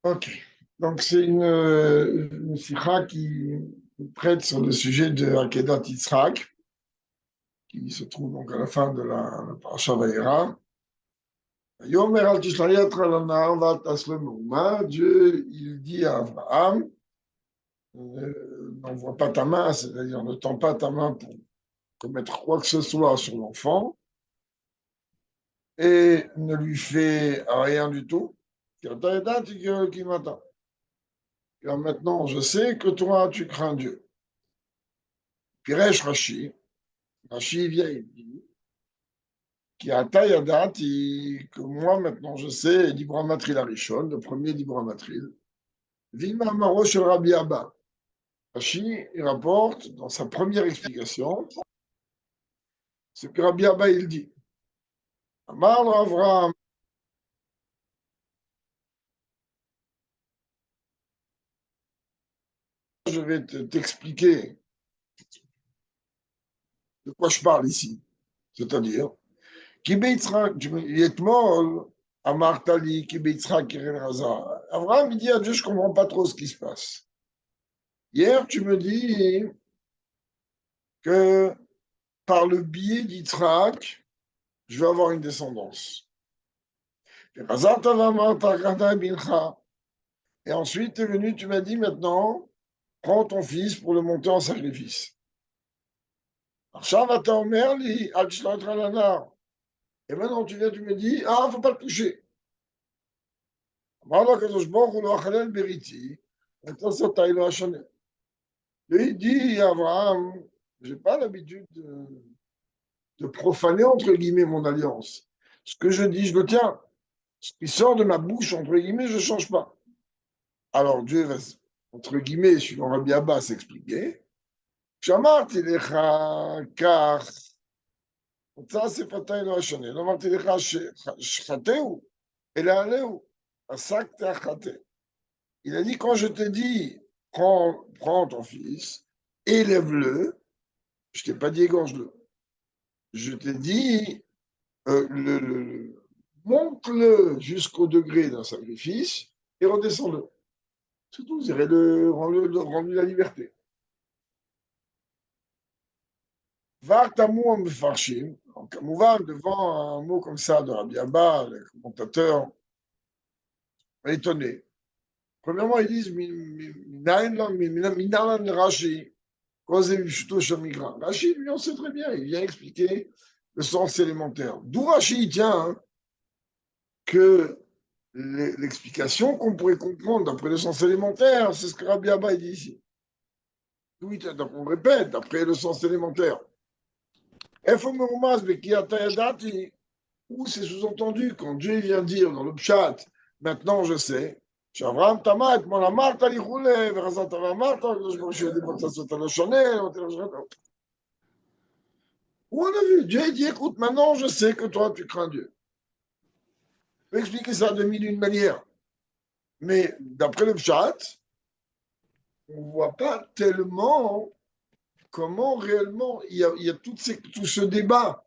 Ok. Donc, c'est une sikha qui traite sur le sujet de Akedat Yitzhak, qui se trouve donc à la fin de la Parasha Vayera. Yomer al tishnayat al vat aslemuma. Dieu, il dit à Abraham, n'envoie pas ta main, c'est-à-dire ne tends pas ta main pour commettre quoi que ce soit sur l'enfant, et ne lui fais rien du tout. Qui m'attend. Car maintenant, je sais que toi, tu crains Dieu. Piresh Rashi, Rashi vient et dit, qui a Tayadat, que moi, maintenant, je sais, Dibra Matril Arishon, le premier Dibra Matril, Vima Marosh el Rabbi Abba. Rashi, il rapporte, dans sa première explication, ce que Rabbi Abba, il dit. Amar Avraham, je vais t'expliquer de quoi je parle ici. C'est-à-dire, Abraham, il dit à Dieu, je ne comprends pas trop ce qui se passe. Hier, tu me dis que par le biais d'Yitzhak, je vais avoir une descendance. Et ensuite, tu es venu, tu m'as dit maintenant, prends ton fils pour le monter en sacrifice. Et maintenant, tu viens, tu me dis, ah, il ne faut pas le toucher. Et il dit à Abraham, je n'ai pas l'habitude de profaner, entre guillemets, mon alliance. Ce que je dis, je le tiens. Ce qui sort de ma bouche, entre guillemets, je ne change pas. Alors Dieu va, entre guillemets, suivant Rabbi Abba, s'expliquer. Shamarti lecha kach. Ça, c'est pas taille de Hachane. Shamarti lecha chateu. Et là, aleu. Asak te achate. Il a dit, quand je te dis, prends ton fils, élève-le, je ne t'ai pas dit égorge-le. Je t'ai dit, monte-le jusqu'au degré d'un sacrifice et redescends-le. C'est tout, c'est rendre la liberté. Vartamu en mefarshim, donc Kamouvan, devant un mot comme ça de Rabbi Abba, le commentateur, est étonné. Premièrement, ils disent Minalan Rashi, Rashi, lui, on sait très bien, il vient expliquer le sens élémentaire. D'où Rashi tient hein, que l'explication qu'on pourrait comprendre d'après le sens élémentaire, c'est ce que Rabbi Abba dit ici. Oui, on répète, d'après le sens élémentaire. Où c'est sous-entendu quand Dieu vient dire dans le Pshat, maintenant je sais, Shavram Tamat, mon amart ali roule, Verazat amart, je me suis dit, ça le chanel, où on a vu, Dieu dit, écoute, maintenant je sais que toi tu crains Dieu. Je peux expliquer ça de mille une manière. Mais d'après le Pshat, on ne voit pas tellement comment réellement il y a tout ce débat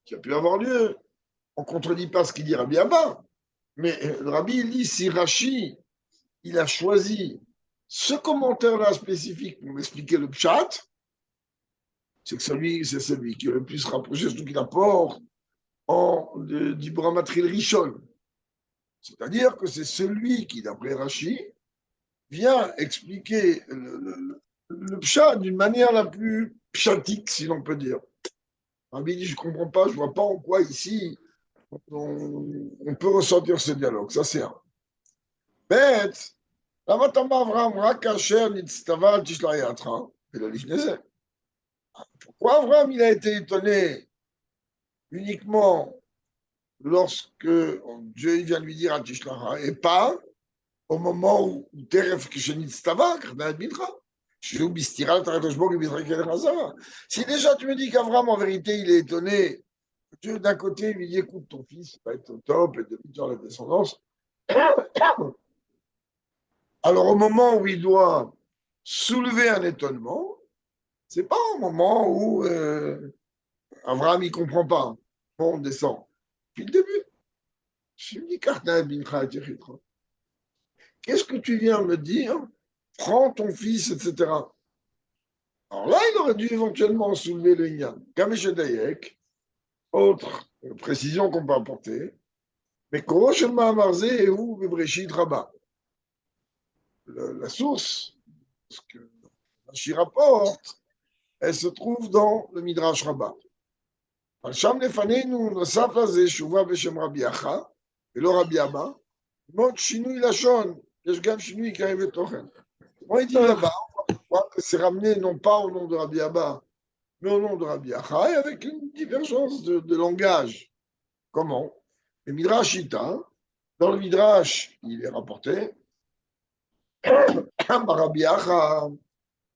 qui a pu avoir lieu. On ne contredit pas ce qu'il dit Rabbi Abba. Mais le Rabbi, il dit, si Rashi, il a choisi ce commentaire-là spécifique pour m'expliquer le pshat, c'est celui qui est le plus rapproché, surtout qu'il apporte du Brahmatril Rishon. C'est-à-dire que c'est celui qui, d'après Rashi, vient expliquer le pshat d'une manière la plus pshatique, si l'on peut dire. Rabbi dit, je ne comprends pas, je ne vois pas en quoi ici on peut ressentir ce dialogue. Ça, c'est un. Bête, למה אתה אברהם רק כאשר נצטווה על תשלח ולא לפני זה? Pourquoi Abraham il a été étonné uniquement lorsque Dieu vient lui dire à Tishlacha et pas au moment où Teref Kshenitztava, Karnat Bincha, si déjà tu me dis qu'Abraham en vérité il est étonné, Dieu d'un côté lui dit écoute ton fils va être au top et de dans la descendance, alors au moment où il doit soulever un étonnement, c'est pas un moment où Abraham il comprend pas. Bon, on descend. Depuis le début. Je me dis, qu'est-ce que tu viens me dire? Prends ton fils, etc. Alors là, il aurait dû éventuellement soulever le Inyan. Kameshedayek, autre précision qu'on peut apporter, mais Koroshel Mahamarze et où Bebreshit Rabbah. La source, ce que Rashi rapporte, elle se trouve dans le Midrash Rabbah. שם לפנינו נוסף לזה שובה בשם רבי אחא, ולא רבי אבא, מאוד שינוי לשון, יש גם שינוי עיקרי בתוכן. Moi, il dit là-bas, on voit que c'est ramené non pas au nom de Rabbi Abba, mais au nom de Rabbi Achai, avec une divergence de langage. Comment? Le Midrash Ita, dans le Midrash, il est rapporté,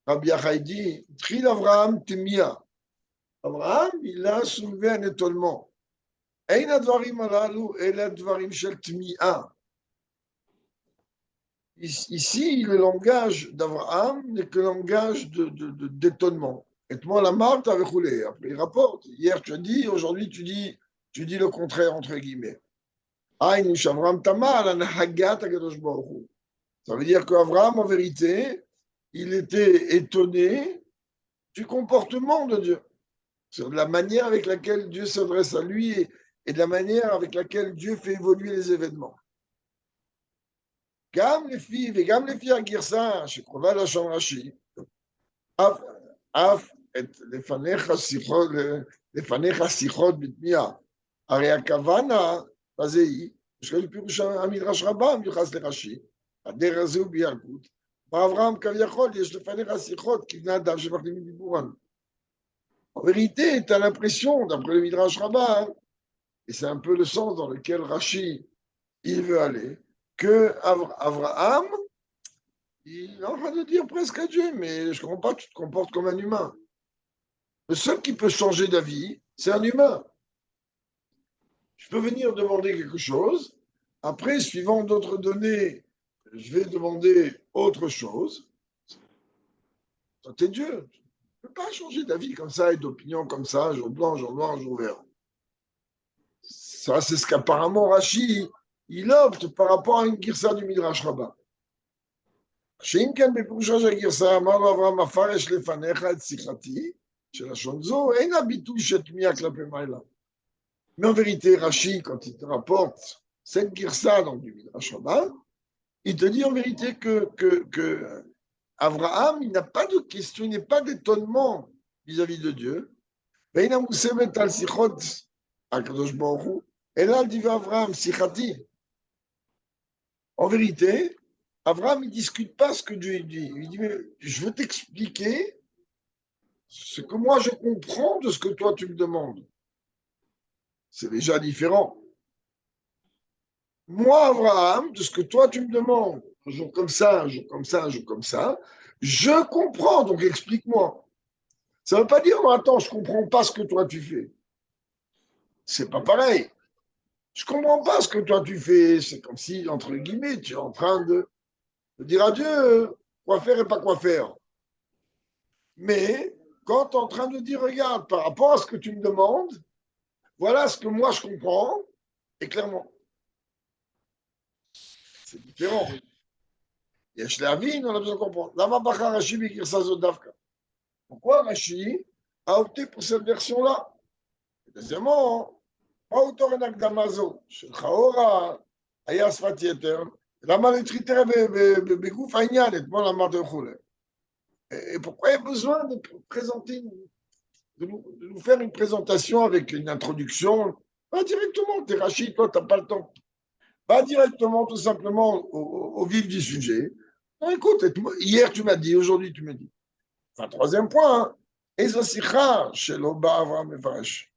Rabbi Achai dit, Tril Avraham Temia. Abraham, il a soulevé un étonnement. Ein advarim alalu el advarim shel tmi'a. Ici, le langage d'Abraham n'est que le langage d'étonnement. Et toi, la marque avait roulé. Après, il rapporte. Hier, tu as dit, aujourd'hui, tu dis le contraire, entre guillemets. Ça veut dire qu'Abraham, en vérité, il était étonné du comportement de Dieu. Sur la manière avec laquelle Dieu s'adresse à lui et de la manière avec laquelle Dieu fait évoluer les événements. גם לפי, וגם לפי הגרסה שקרובה לשון רש"י, אף את לפניך שיחות בתמיהה. הרי הכוונה בזה היא, שואל פירוש המדרש רבה מיוחס לרש"י, הדרך הזה הוא בילקוט, באברהם כביכול יש לפניך שיחות כבני אדם שמחלימים דיבורן. En vérité, tu as l'impression, d'après le Midrash Rabbah, et c'est un peu le sens dans lequel Rashi il veut aller, que Abraham, il est en train de dire presque à Dieu, mais je ne comprends pas, tu te comportes comme un humain. Le seul qui peut changer d'avis, c'est un humain. Je peux venir demander quelque chose, après, suivant d'autres données, je vais demander autre chose. Ça, t'es Dieu. Tu ne peux pas changer d'avis comme ça et d'opinion comme ça, jour blanc, jour noir, jour vert. Ça, c'est ce qu'apparemment Rashi, il opte par rapport à une girsa du Midrash Rabbah. שאם כן בפירושו של הגרסה אמר לו אברהם מפרש לפניך את שיחתי של לשון זו, אין הביטוי שתמיע כלפי מעלה. Mais en vérité, Rashi, quand il te rapporte cette girsa dans du Midrash Rabbah, il te dit en vérité que Abraham, il n'a pas de question, il n'est pas d'étonnement vis-à-vis de Dieu. ואין המוסמת על שיחות הקדוש ברוך הוא, אלא על דברי אברהם, שיחתי. En vérité, Abraham, il ne discute pas ce que Dieu dit. Il dit, mais je veux t'expliquer ce que moi je comprends de ce que toi tu me demandes. C'est déjà différent. Moi, Abraham, de ce que toi tu me demandes, un jour comme ça, un jour comme ça, un jour comme ça, je comprends, donc explique-moi. Ça ne veut pas dire, non, attends, je ne comprends pas ce que toi tu fais. C'est pas pareil. Je ne comprends pas ce que toi tu fais. C'est comme si, entre guillemets, tu es en train de dire à Dieu quoi faire et pas quoi faire. Mais quand tu es en train de dire, regarde, par rapport à ce que tu me demandes, voilà ce que moi je comprends, et clairement, c'est différent. Yesh Lavin, on a besoin de comprendre. Lama Bachar Rashi Bikirsa Zodavka. Pourquoi Rashi a opté pour cette version-là? Deuxièmement, מה הוא תורן הקדמה זו? שלך אורה היה שפת יתר, למה להתחיל בגוף העניין, אתמול אמרת וכו'. Et pourquoi il y a besoin de présenter, de nous faire une présentation avec une introduction? Pas directement, t'es Rachid, toi, t'as pas le temps. Pas directement, tout simplement, au vif du sujet. Non, écoute, hier tu m'as dit, aujourd'hui tu me dis. Enfin, troisième point, hein. Ezosicha chez l'Oba Avram Evaresh.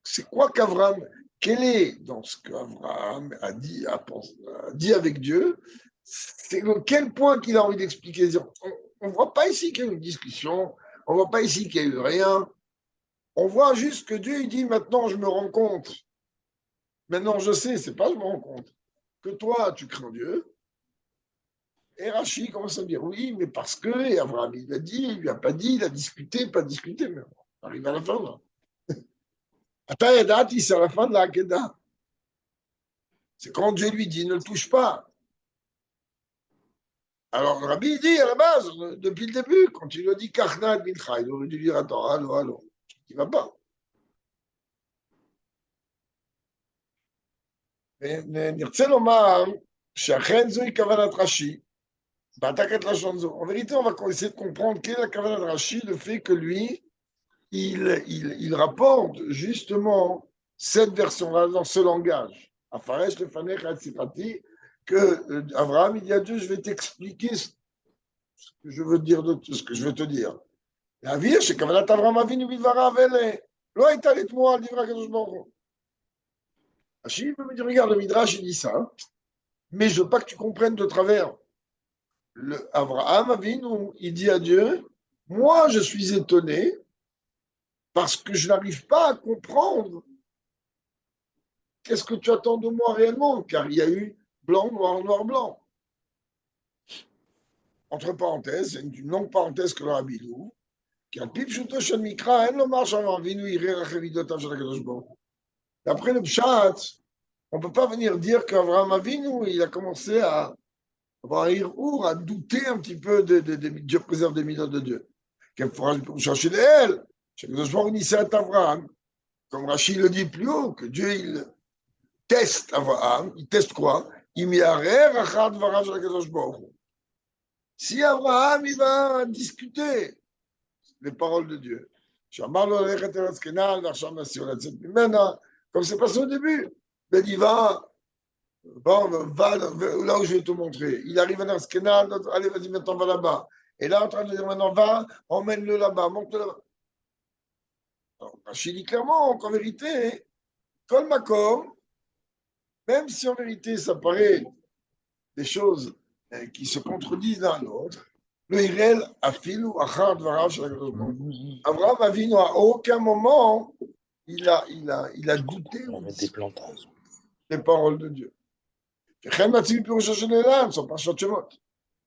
C'est quoi qu'Avraham, quel est dans ce qu'Avraham a dit avec Dieu, c'est quel point qu'il a envie d'expliquer. On ne voit pas ici qu'il y a eu une discussion, on ne voit pas ici qu'il y a eu rien. On voit juste que Dieu il dit maintenant je me rends compte. Maintenant je sais, c'est pas je me rends compte, que toi tu crains Dieu. Et Rashi commence à dire oui, mais parce que, et Avraham il a dit, il lui a pas dit, il a discuté, pas discuté, mais on arrive à la fin là. אתה ידעתי, c'est à la fin de la Hakeda. C'est quand Dieu lui dit ne le touche pas. Alors, le rabbi dit à la base, depuis le début, quand il lui a dit Karnat Mincha, il aurait dû dire attends, allô, il ne va pas. נרצה לומר שאכן זוהי כוונת רש"י, בהעתקת לשון זו. En vérité, on va essayer de comprendre quelle est la כוונת Rashi, le fait que lui, il rapporte justement cette version-là dans ce langage. Afaresh lefanech hatzifati, que Abraham, il dit à Dieu, je vais t'expliquer ce que je veux dire, ce que je veux te dire. להבהיר שכוונת אברהם אבינו בדבריו אלה לא הייתה לתמוה על דברי הקדוש ברוך הוא. Rachid peut me dire, regarde, le Midrash, il dit ça, mais je veux pas que tu comprennes de travers. Le Abraham Avinu, il dit à Dieu, moi, je suis étonné parce que je n'arrive pas à comprendre qu'est-ce que tu attends de moi réellement, car il y a eu blanc, noir, noir, blanc. Entre parenthèses, c'est une longue parenthèse que le Rabbi loue, qui a le pipchuto shel mikra, en lo marche Avraham Avinu, iré rachevidotav shel HaKadosh Baruch Hu. D'après le Pshat, on ne peut pas venir dire qu'Avraham Avinu, il a commencé à avoir un hir'our, à douter un petit peu de Dieu préserve des minutes de Dieu. Quel forage pour chercher d'elle? HaKadosh Baruch Hu initié à Avraham, comme Rachid le dit plus haut, que Dieu, il teste Avraham, il teste quoi? Il mi'arer achad varav shel HaKadosh Baruch Hu. Si Abraham, il va discuter les paroles de Dieu, comme c'est passé au début, ben il va là où je vais te montrer. Il arrive à Narskenal, allez, vas-y, maintenant, va là-bas. Et là, en train de dire, maintenant, va, emmène-le là-bas, monte-le là-bas. Rachid dit clairement qu'en vérité, Kol Makom, même si en vérité, ça paraît des choses qui se contredisent l'un à l'autre, le Hirel a filou achar dvarav shel HaKadosh Baruch Hu. Abraham Avinu, à aucun moment, il a douté des paroles de Dieu.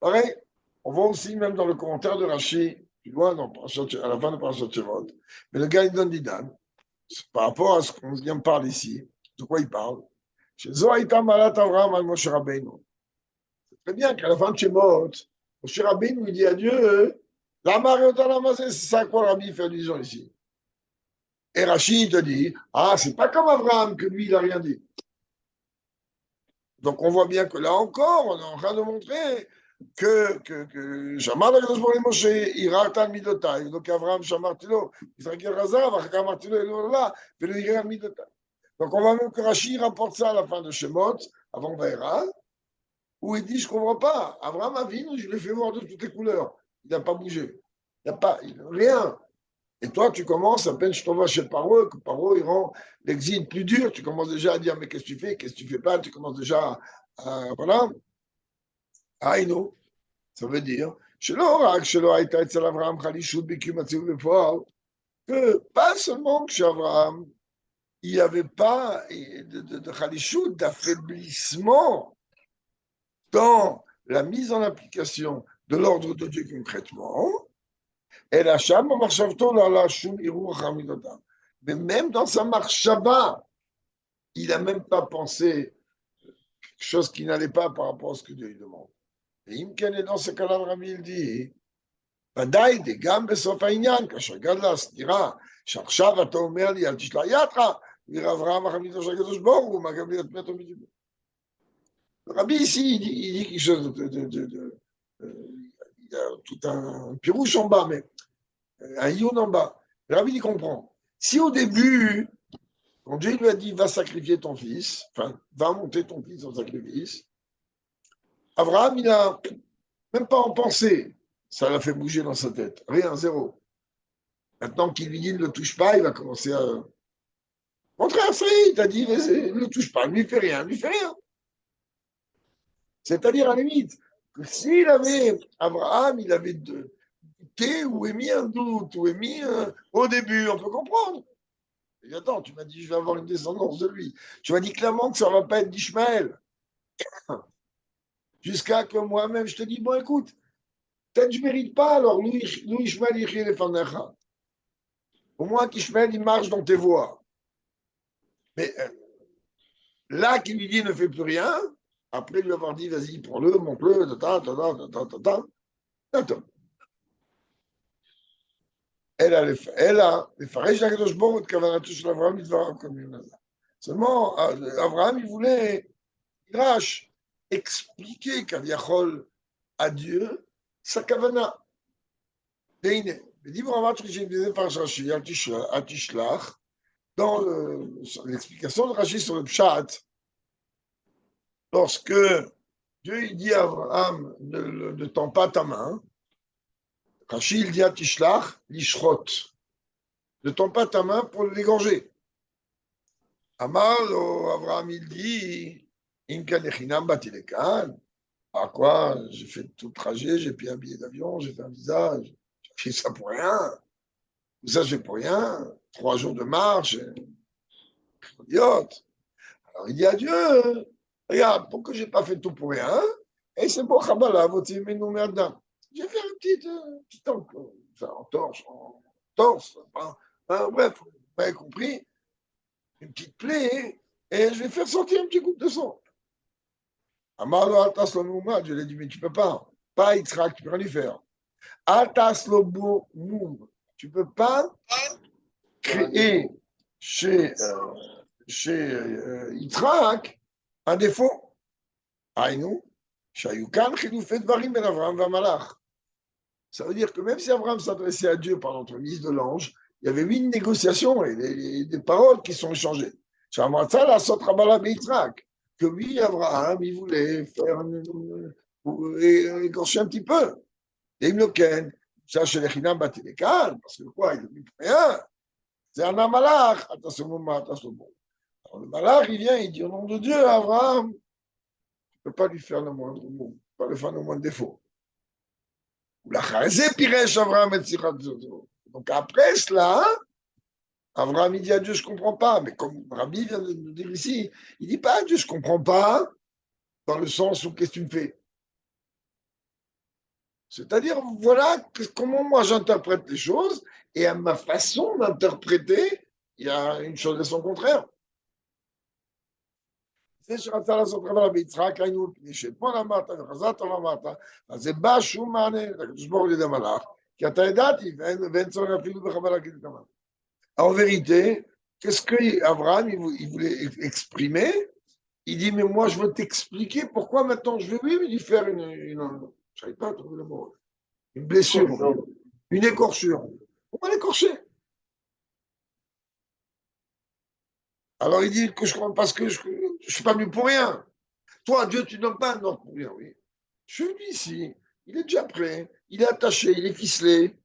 Pareil, on voit aussi même dans le commentaire de Rashi, plus loin, à la fin de Parashat Shemot, mais le gars il donne d'Idan, par rapport à ce qu'on vient de parler ici, de quoi il parle. C'est très bien qu'à la fin de Shemot, Moshe Rabbeinu il dit à Dieu, la marée c'est ça quoi Rabbi fait allusion ici. Et Rashi te dit, ah, c'est pas comme Abraham que lui il n'a rien dit. Donc on voit bien que là encore, on est en train de montrer que Shamar l'Akadosh Baruch Hu Moshe, ira tal midotai. Donc Abraham Shamar Tilo, Israël Razar, Vachakar Tilo et là, et le ira midotai. Donc on voit même que Rashi rapporte ça à la fin de Shemot, avant Vaera, où il dit, je ne comprends pas, Abraham Avinu, je l'ai fait voir de toutes les couleurs. Il n'a pas bougé. Il n'y a pas, rien. Et toi, tu commences, à peine je t'envoie chez Paro, que Paro, il rend l'exil plus dur, tu commences déjà à dire, mais qu'est-ce que tu fais, qu'est-ce que tu fais pas, tu commences déjà à, voilà. Aïno, ça veut dire, que pas seulement que chez Abraham, il n'y avait pas de Khalishut, d'affaiblissement dans la mise en application de l'ordre de Dieu concrètement, et la Sham, mais même dans sa marche Shabbat, il n'a même pas pensé quelque chose qui n'allait pas par rapport à ce que Dieu lui demande. Et Imken est dans ce cas-là, le Rabbi, il dit, ודאי גם בסוף העניין, כאשר גדלה הסתירה, שעכשיו אתה אומר לי, אל תשלח ידך, וירא אברהם החמידו של הקדוש ברוך הוא, מה גם להיות פתאום בדיבור. Le Rabbi ici, il dit quelque chose il y a tout un pirouche en bas, mais un youn en bas. Le Rabbi, il comprend. Si au début, quand Dieu lui a dit, va sacrifier ton fils, enfin, va monter ton fils en sacrifice, Abraham, il n'a même pas en pensé. Ça l'a fait bouger dans sa tête. Rien, zéro. Maintenant qu'il lui dit ne le touche pas, il va commencer à. Au contraire, ça y est, il t'a dit ne le touche pas, ne lui fait rien, ne lui fait rien. C'est-à-dire, à la limite, que s'il avait, Abraham, il avait douté ou émis un doute, ou émis au début, on peut comprendre. Et attends, tu m'as dit je vais avoir une descendance de lui. Tu m'as dit clairement que ça ne va pas être d'Ishmaël. Jusqu'à que moi-même, je te dis, bon, écoute, peut-être que je ne mérite pas, alors nous, Ishmaël, il est fandacha. Au moins qu'Ishmaël, il marche dans tes voies. Mais Là, qui lui dit ne fais plus rien, après lui avoir dit vas-y, prends-le, monte-le, attends. Elle a, seulement, Abraham, il voulait, Rash, expliquer Kaviachol à Dieu sa kavana. והנה, בדיבור אמרת שבזה פרש רש"י, אל תשלח, dans l'explication de Rashi sur le Pshat, lorsque Dieu il dit à Abraham ne tends pas ta main, Rashi il dit à Tishlach, l'ishrot, ne tends pas ta main pour l'égorger. Amar, Abraham il dit, Imkan echinam batilekan, à quoi j'ai fait tout le trajet, j'ai payé un billet d'avion, j'ai fait un visa, j'ai fait ça pour rien. Tout ça, j'ai pour rien. 3 jours de marche, idiote. Alors il dit à Dieu, regarde, pourquoi j'ai pas fait tout pour rien, et c'est bon, Kabbalah, mais nous merdam. J'ai fait un petit torse, bref, vous m'avez compris, une petite plaie, et je vais faire sortir un petit coup de sang. Amalo Altas lo Moumad, je lui ai dit, mais tu peux pas Yitzhak, tu peux rien lui faire. Altas lo Moum, tu peux pas créer chez Yitzhak un défaut. Aïnou, Shayukan, Chidoufet Varim Ben Avram Vamalach. Ça veut dire que même si Abraham s'adressait à Dieu par l'entremise de l'ange, il y avait eu une négociation et des paroles qui sont échangées. Shamatza la Sotrabala Yitzhak. Que oui, Abraham, il voulait faire écorcher un petit peu. Et il me le ça chez les Chinam Batilekan, parce que quoi, il ne dit rien. C'est un amalach. Attention, alors le malach, il vient, il dit au nom de Dieu, Abraham, ne peut pas lui faire le moindre mot, pas lui faire le moindre défaut. Donc après cela, Abraham il dit à Dieu, je ne comprends pas. Mais comme Rabbi vient de nous dire ici, il ne dit pas à Dieu, je ne comprends pas, dans le sens où qu'est-ce que tu me fais. C'est-à-dire, voilà comment moi j'interprète les choses, et à ma façon d'interpréter, il y a une chose et son contraire. זה שרצה לעשות רב רבי יצחק, היינו פני שאתמול אמרת וחזרת ואמרת, אז זה בא שום מענה, הקדוש ברוך הוא לידי מלאך, כי אתה ידעתי, ואין צורך אפילו בכוונה להגיד את המלאך. En vérité, qu'est-ce qu'Abraham il voulait exprimer? Il dit, mais moi je veux t'expliquer pourquoi maintenant je vais lui faire je n'arrive pas à trouver le mot, une blessure, une écorchure. Pourquoi l'écorcher? Alors il dit que je comprends parce que je ne suis pas venu pour rien. Toi, Dieu, tu ne donnes pas un ordre pour rien, oui. Je suis venu ici, il est déjà prêt, il est attaché, il est ficelé.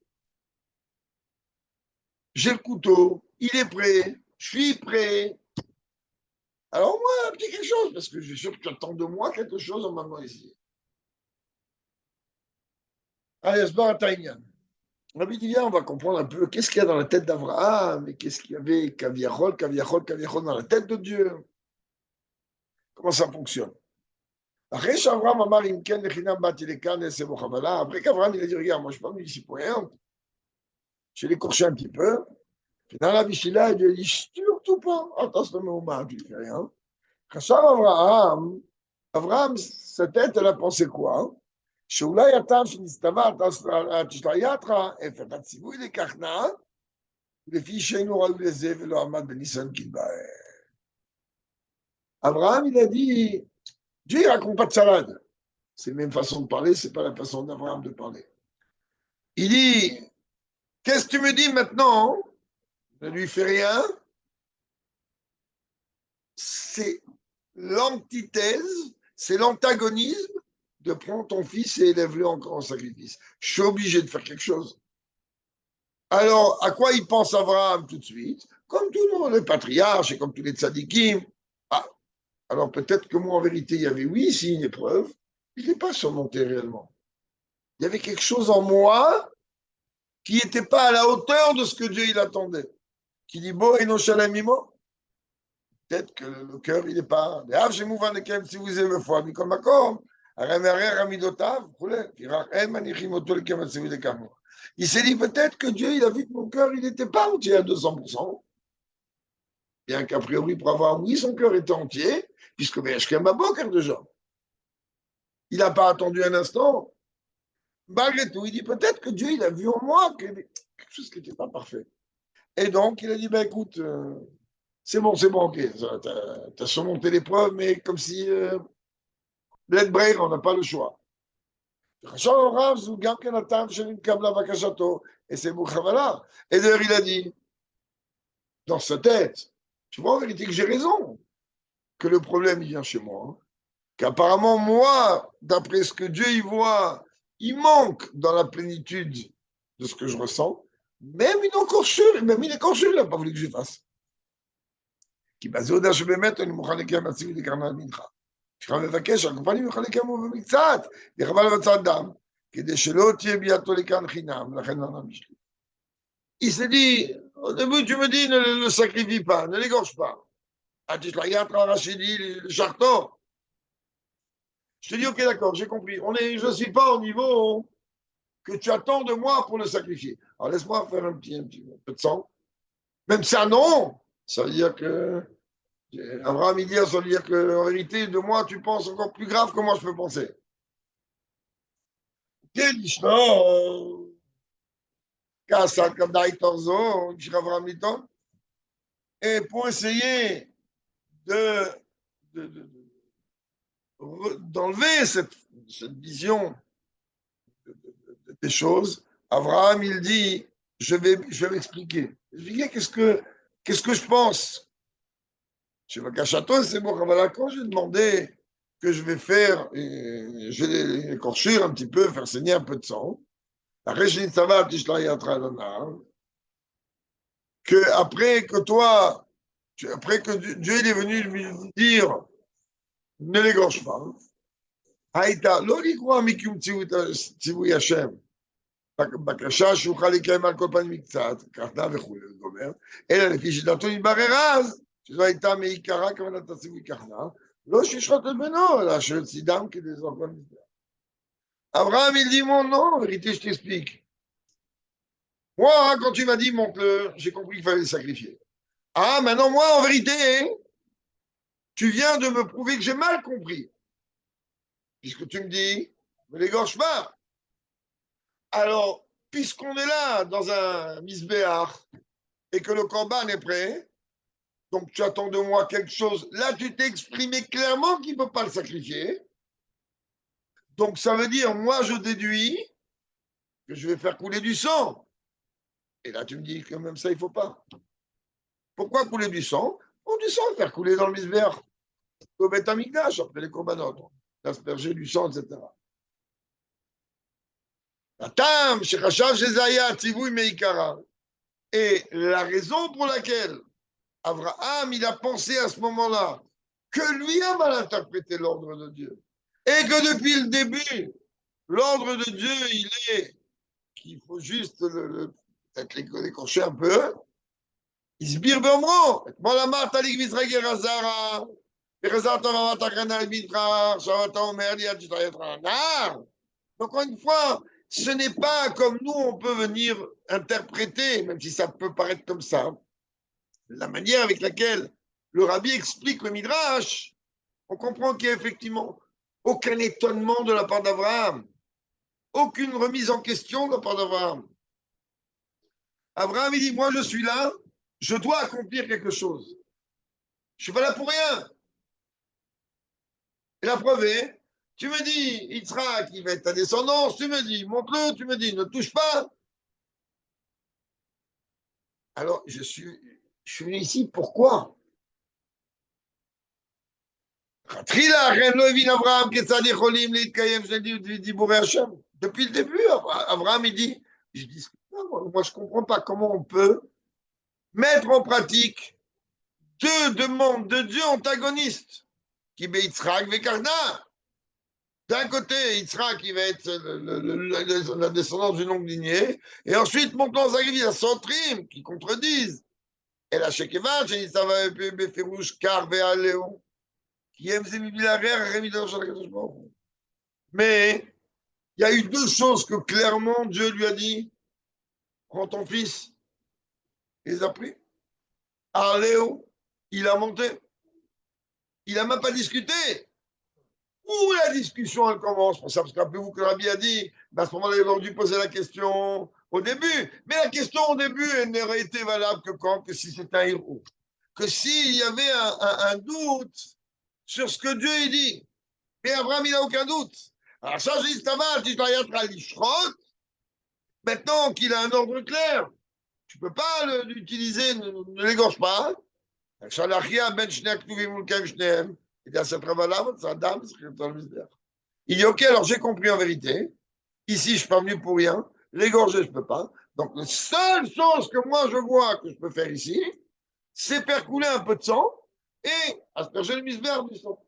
J'ai le couteau, il est prêt, je suis prêt. Alors moi, un petit quelque chose, parce que je suis sûr que tu attends de moi quelque chose en maintenant ici. Allez, Sbar Taïnian. Rabbi dit, viens, on va comprendre un peu qu'est-ce qu'il y a dans la tête d'Abraham et qu'est-ce qu'il y avait Kaviachol dans la tête de Dieu. Comment ça fonctionne? Après qu'Abraham il a dit, regarde, moi je ne suis pas venu ici pour rien. Je l'ai écorché un petit peu. Puis dans la Bishila, il lui a dit, surtout pas, attention, je ne fais rien. Abraham, sa tête, elle a pensé quoi? שאולי הטעם שנסתבר, תשלייתך, הפך הציווי לכך לפי שאינו ראוי לזה ולא עמד בניסיון כדבעי. Abraham, il a dit, Dieu ne raconte pas de salade. C'est la même façon de parler, ce n'est pas la façon d'Abraham de parler. Il dit, qu'est-ce que tu me dis maintenant? Ne lui fais rien. C'est l'antithèse, c'est l'antagonisme de prendre ton fils et élève-le encore en sacrifice. Je suis obligé de faire quelque chose. Alors, à quoi il pense Abraham tout de suite? Comme tous les patriarches et comme tous les tzadikim. Ah, alors peut-être que moi, en vérité, il y avait, oui, ici une épreuve. Il n'est pas surmonté réellement. Il y avait quelque chose en moi qui n'était pas à la hauteur de ce que Dieu il attendait. Qui dit, bon, et non shalamimo. Peut-être que le cœur, il n'est pas. Si vous aimez foi, mais comme accord. Il s'est dit peut-être que Dieu, il a vu que mon cœur, il n'était pas entier à 200%. Bien qu'a priori, pour avoir oui, son cœur était entier, puisque Veshkem Baboker déjà. Il n'a pas attendu un instant. Malgré tout, il dit peut-être que Dieu, il a vu en moi quelque chose qui n'était pas parfait. Et donc, il a dit, ben écoute, c'est bon, ok, tu as surmonté l'épreuve, mais comme si, Bled Breir, on n'a pas le choix. Et c'est Bouchavala. Et d'ailleurs, il a dit, dans sa tête, tu vois en vérité que j'ai raison, que le problème, il vient chez moi. Hein. Qu'apparemment, moi, d'après ce que Dieu y voit, il manque dans la plénitude de ce que je ressens. Même une encorchure, même une écorchure, il n'a pas voulu que je fasse. כי בזהודה שבאמת אני מוכן לקיים עצמי לקרנת מנחה. כשאתה מבקש, הכפנים יוכל לקיים בו במקצת, יחבל בצד דם, כדי שלא תהיה בידו לכאן חינם, לכן לא נמיש לי. Il s'est dit, au début tu me dis ne le sacrifie pas, ne l'égorge pas. Ah, tu te regardes Rachidi, le charton. Je te dis, ok, d'accord, j'ai compris. Je ne suis pas au niveau que tu attends de moi pour le sacrifier. Alors laisse-moi faire un petit peu de sang. Même si un non, ça veut dire que Abraham, il dit, ça veut dire qu'en vérité, de moi, tu penses encore plus grave que moi je peux penser. Et pour essayer d'enlever cette vision des choses, Abraham, il dit, je vais m'expliquer. Expliquer qu'est-ce que je pense. Chez le Cachaton, c'est bon, quand j'ai demandé que je vais faire, je vais écorcher un petit peu, faire saigner un peu de sang, que après que toi, après que Dieu il est venu lui dire, ne l'égorge pas, Haïta, לא לקרוא מקיום ציווי השם, בקשה שאוכל לקיים על כל פנים מקצת, כרתה וכולי, זאת אומרת, אלא לפי שיטתו יתברר אז, שזו הייתה מעיקרה כוונת הציווי ככנה, לא שישחוט את בנו, אלא אשר צידם כדי לזרוק במזבח. Abraham, il dit, mon non, en vérité, je t'explique. Moi, quand tu m'as dit, montre-le, j'ai compris qu'il fallait le sacrifier. Ah, maintenant, moi, en vérité, tu viens de me prouver que j'ai mal compris. Puisque tu me dis, ne l'égorge pas. Alors, puisqu'on est là, dans un misbéach, et que le corban est prêt, donc tu attends de moi quelque chose. Là, tu t'es exprimé clairement qu'il ne peut pas le sacrifier. Donc, ça veut dire, moi, je déduis que je vais faire couler du sang. Et là, tu me dis que même ça, il ne faut pas. Pourquoi couler du sang? On du sang, faire couler dans le misbéach. Au Beth Amikdash, après les corbanotes, l'asperger du sang, etc. Atam, Shechachav, Shezaya, Tzivui, Meikara. Et la raison pour laquelle Abraham, il a pensé à ce moment-là que lui a mal interprété l'ordre de Dieu. Et que depuis le début, l'ordre de Dieu, il est qu'il faut juste peut-être l'écorcher un peu. Il se bire vraiment. Voilà, Martha, l'Igvisra, Gerazara. Donc, encore une fois, ce n'est pas comme nous, on peut venir interpréter, même si ça peut paraître comme ça, la manière avec laquelle le rabbi explique le Midrash, on comprend qu'il n'y a effectivement aucun étonnement de la part d'Abraham, aucune remise en question de la part d'Abraham. Abraham, il dit, moi je suis là, je dois accomplir quelque chose. Je ne suis pas là pour rien. Et la preuve est, tu me dis, Yitzhak, il va être ta descendance, tu me dis, montre-le, tu me dis, ne touche pas. Alors, je suis venu ici, pourquoi? Depuis le début, Abraham, il dit, je dis, moi je ne comprends pas comment on peut mettre en pratique deux demandes de Dieu antagonistes. Qui ben Yitzhak Vekarna. D'un côté, Yitzhak, qui va être la descendance d'une longue lignée, et ensuite, montant sacrifice à Sotrim, qui contredisent. Et la Shekeva, ça va Befirouche, Kar, Léon, qui aime ses bibliaires, mais il y a eu deux choses que clairement Dieu lui a dit, prends ton fils. Il les a pris. Léo, il a monté. Il n'a même pas discuté. Où la discussion, elle commence? Pour ça, parce qu'après-vous que Rabbi a dit, ben à ce moment-là, il aurait dû poser la question au début. Mais la question au début, elle n'aurait été valable que quand? Que si c'était un héros. Que s'il y avait un doute sur ce que Dieu a dit. Mais Abraham, il n'a aucun doute. Alors, ça, j'ai dit, ça va, je maintenant qu'il a un ordre clair, tu ne peux pas l'utiliser, ne l'égorge pas. Il dit, ok, alors j'ai compris en vérité. Ici, je ne suis pas venu pour rien. L'égorger, je ne peux pas. Donc, la seule chose que moi, je vois que je peux faire ici, c'est faire couler un peu de sang et asperger le misbère du sang.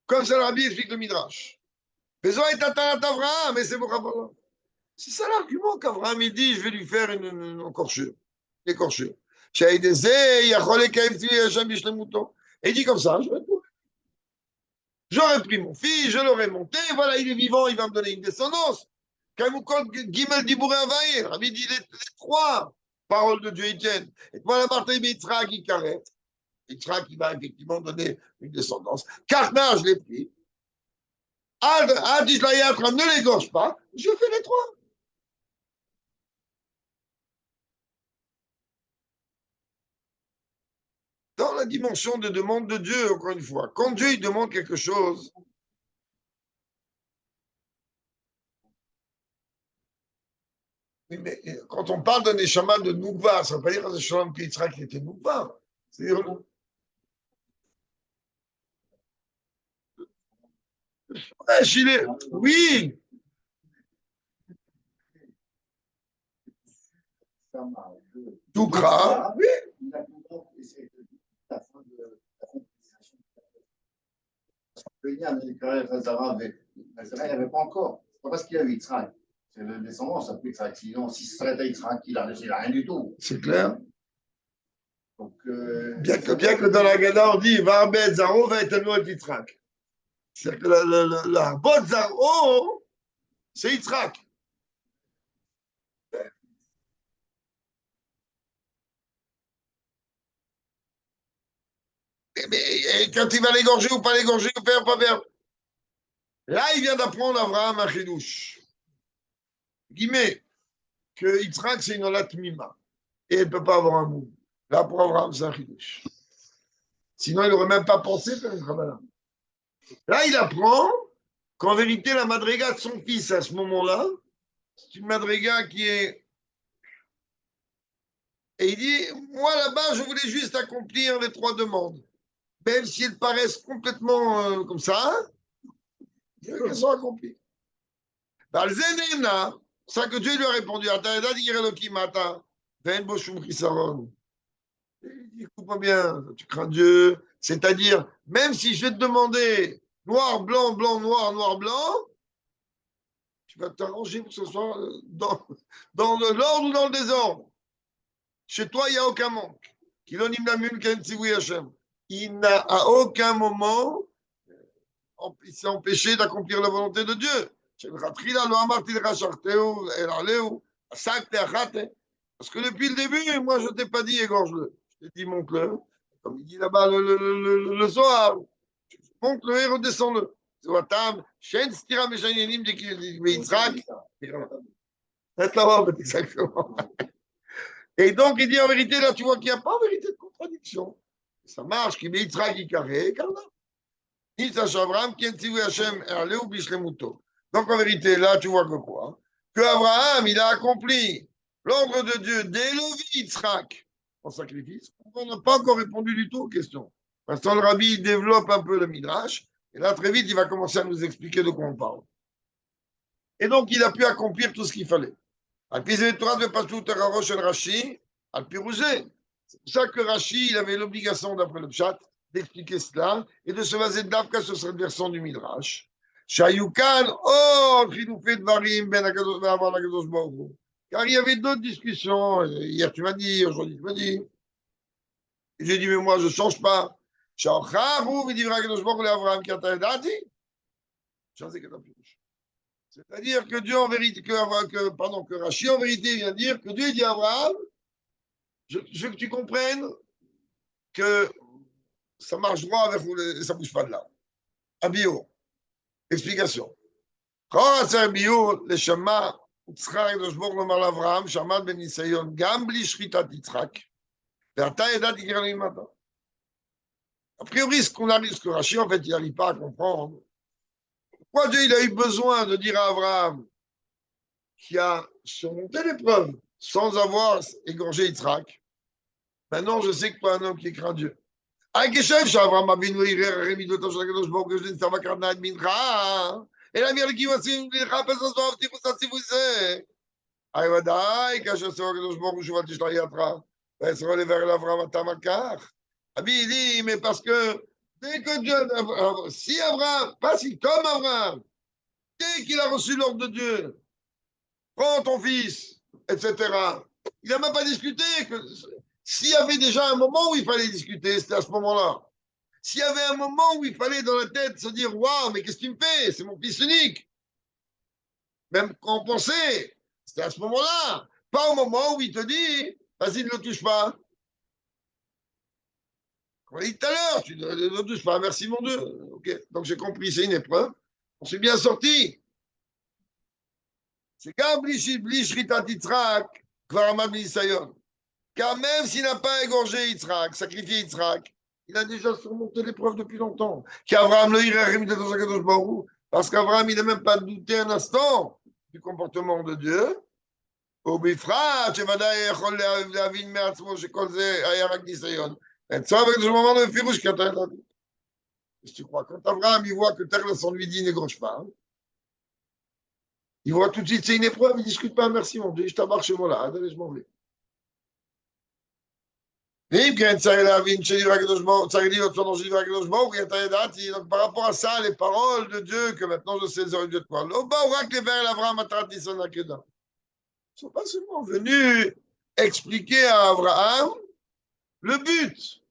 Comme ça, le rabbi explique le Midrash. Faisons et Tatarat Avraham, mais c'est bon. C'est ça l'argument qu'Avraham il dit, je vais lui faire une encorchure. Une écorchure. Et il dit comme ça, j'aurais pris mon fils, je l'aurais monté, voilà, il est vivant, il va me donner une descendance. Gimel Dibouré Avaïe, le rabbi dit les trois paroles de Dieu Etienne. Et voilà, Martin Yitzhak qui carré. Yitzhak qui va effectivement donner une descendance. Carnage, je l'ai pris. Adishlayatra ne l'égorge pas, je fais les trois. Dans la dimension de demande de Dieu, encore une fois, quand Dieu il demande quelque chose, mais quand on parle d'un Neshama de Noukva, ça ne veut pas dire qu'un Neshama qui était Noukva. C'est-à-dire, oui, Toukra, oui. Il n'y avait pas encore. C'est pas parce qu'il y avait Yitzhak. C'est le descendant, ça peut être sinon, si ce serait Yitzhak, il n'a rien du tout. C'est clair. Donc, bien que dans la Gada, on dit Varbet Zaro va être un Yitzhak. C'est-à-dire que la Bot Zaro, c'est Yitzhak. Mais quand il va l'égorger ou pas l'égorger, ou faire, pas faire. Là, il vient d'apprendre Abraham un chidouche. Guillemets, que Yitzhak, c'est une olat mima. Et elle ne peut pas avoir un mou. Là, pour Abraham, c'est un chidouche. Sinon, il n'aurait même pas pensé faire une Kabbalah. Là, il apprend qu'en vérité, la madriga de son fils, à ce moment-là, c'est une madriga qui est. Et il dit, moi, là-bas, je voulais juste accomplir les trois demandes. Même si elles paraissent complètement comme ça, je veux qu'elles soient accomplies. Dans le Zénéna, c'est ça que Dieu lui a répondu, il dit, écoute-moi bien, tu crains Dieu, c'est-à-dire, même si je vais te demander noir, blanc, blanc, noir, noir, blanc, tu vas t'arranger pour que ce soit dans l'ordre ou dans le désordre. Chez toi, il n'y a aucun manque. Il n'a à aucun moment il s'est empêché d'accomplir la volonté de Dieu. Parce que depuis le début, moi, je ne t'ai pas dit égorge-le. Je t'ai dit monte-le. Comme il dit là-bas le soir, monte-le et redescends-le. Exactement. Et donc, il dit en vérité, là, tu vois qu'il n'y a pas en vérité de contradiction. Ça marche, qu'il met Yitzhak qui carré, donc en vérité, là, tu vois que quoi? Que Abraham, il a accompli l'ordre de Dieu d'élever Yitzhak en sacrifice. On n'a pas encore répondu du tout aux questions. Maintenant, le rabbi il développe un peu le midrash, et là, très vite, il va commencer à nous expliquer de quoi on parle. Et donc, il a pu accomplir tout ce qu'il fallait. C'est pour ça que Rashi, il avait l'obligation, d'après le Pshat, d'expliquer cela et de se baser d'Afka sur cette version du Midrash. Shayukan, oh, Chiloufé Dvarim, Ben Akadosh Baruch Hu. Car il y avait d'autres discussions. Hier, tu m'as dit, aujourd'hui, tu m'as dit. Et j'ai dit, mais moi, je ne change pas. Shacharu, Vidivra Akadosh Baruch Hu, Avraham, Katadati. C'est-à-dire que Dieu, en vérité, que Rashi, en vérité, vient dire que Dieu dit à Abraham, je veux que tu comprennes que ça marche droit avec ça ne bouge pas de là. Un bio. Explication. Quand on a un bio, le Shema, Yitzhak, הקדוש ברוך הוא לומר לאברהם, שעמד בניסיון, גם בלי שחיטת יצחק, ואתה ידעתי כי אני עמדת. A priori, ce que Rachid, en fait, il n'arrive pas à comprendre. Pourquoi Dieu il a eu besoin de dire à Abraham qui a surmonté l'épreuve sans avoir égorgé Yitzhak? Maintenant, je sais que tu es un homme qui craint Dieu. כשם שאברהם אבינו ערער אחרי מידותיו של הקדוש ברוך הוא שנמצא בקרנה את מנחה, אלא מלכים עשים לחפש עשו הבטיחוס הציווי זה. ודאי כאשר עשו הקדוש ברוך הוא שובל תשלח ידך, ועשרו לבאר אל אברהם אתה מלכך. Abi dit, mais parce que dès que Dieu, si Abraham, pas si, comme Abraham, dès qu'il a reçu l'ordre de Dieu, prends ton fils, etc., il n'a même pas discuté. S'il y avait déjà un moment où il fallait discuter, c'était à ce moment-là. S'il y avait un moment où il fallait dans la tête se dire, waouh, mais qu'est-ce qu'il me fait? C'est mon fils unique. Même quand on pensait, c'était à ce moment-là. Pas au moment où il te dit, vas-y, ne le touche pas. On l'a dit tout à l'heure, tu ne le touches pas, merci mon Dieu. Okay. Donc j'ai compris, c'est une épreuve. On s'est bien sorti. C'est quand Blishritat Yitzhak, Kvaramad Nisayon. Car même s'il n'a pas égorgé Yitzhak, sacrifié Yitzhak, il a déjà surmonté l'épreuve depuis longtemps. Parce qu'Abraham, il n'a même pas douté un instant du comportement de Dieu. Si tu crois, quand Abraham il voit que Terre lui dit n'égorge pas, hein, il voit tout de suite c'est une épreuve, il ne discute pas, merci mon Dieu, je t'embarque chez moi là, allez, je m'en vais. Donc par rapport à ça, les paroles de Dieu, que maintenant je sais de quoi. Ils ne sont pas seulement venus expliquer à Abraham le but